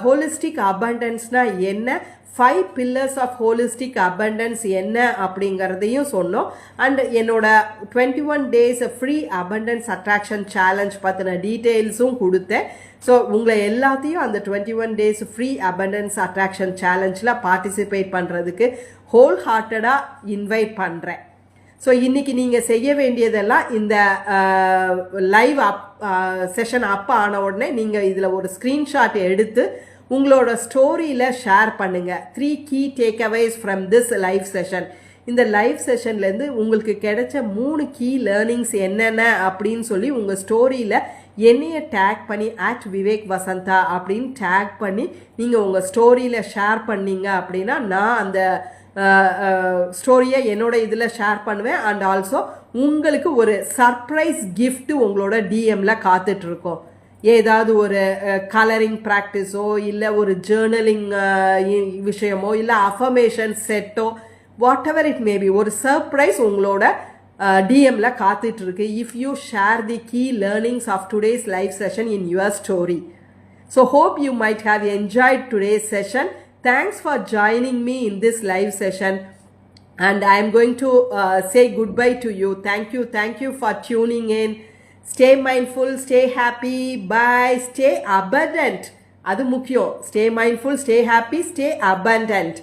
ஹோலிஸ்டிக் அபண்டன்ஸ்னா என்ன, 5 pillars of holistic abundance என்ன அப்படிங்கிறதையும் சொன்னோம். அண்ட் என்னோட 21 days free abundance attraction challenge பற்றின டீட்டெயில்ஸும் கொடுத்தேன். ஸோ உங்களை எல்லாத்தையும் அந்த 21 days ஃப்ரீ abundance attraction challengeல பார்ட்டிசிபேட் பண்ணுறதுக்கு ஹோல் ஹார்ட்டடாக இன்வைட் பண்ணுறேன். ஸோ இன்றைக்கி நீங்கள் செய்ய வேண்டியதெல்லாம் இந்த லைவ் செஷன் அப் ஆன உடனே நீங்கள் இதில் ஒரு ஸ்க்ரீன்ஷாட் எடுத்து உங்களோட ஸ்டோரியில் ஷேர் பண்ணுங்கள். 3 key takeaways from this live session. இந்த லைவ் செஷன்லேருந்து உங்களுக்கு கிடைச்ச 3 கீ லேர்னிங்ஸ் என்னென்ன அப்படின்னு சொல்லி உங்கள் ஸ்டோரியில் என்னைய டேக் பண்ணி @விவேக் வசந்தா அப்படின்னு டேக் பண்ணி நீங்கள் உங்கள் ஸ்டோரியில் ஷேர் பண்ணீங்க அப்படின்னா நான் அந்த ஸ்டோரியை என்னோட இதில் ஷேர் பண்ணுவேன். அண்ட் ஆல்சோ உங்களுக்கு ஒரு சர்ப்ரைஸ் கிஃப்ட் உங்களோட டிஎம்மில் காத்துட்ருக்கோம். ஏதாவது ஒரு கலரிங் ப்ராக்டிஸோ இல்லை ஒரு ஜேர்னலிங் விஷயமோ இல்லை அஃபர்மேஷன் செட்டோ வாட் எவர் இட் மேபி ஒரு சர்ப்ரைஸ் உங்களோட டிஎம்மில் காத்துட்ருக்கு if you share the key learnings of today's live session in your story. So hope you might have enjoyed today's session. Thanks for joining me in this live session, and I am going to say goodbye to you. Thank you for tuning in. Stay mindful, stay happy, bye, stay abundant. Adu mukkiyam. Stay mindful, stay happy, stay abundant.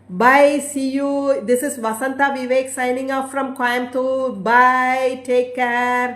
Bye, see you. This is Vasantha Vivek signing off from Coimbatore. Bye, take care.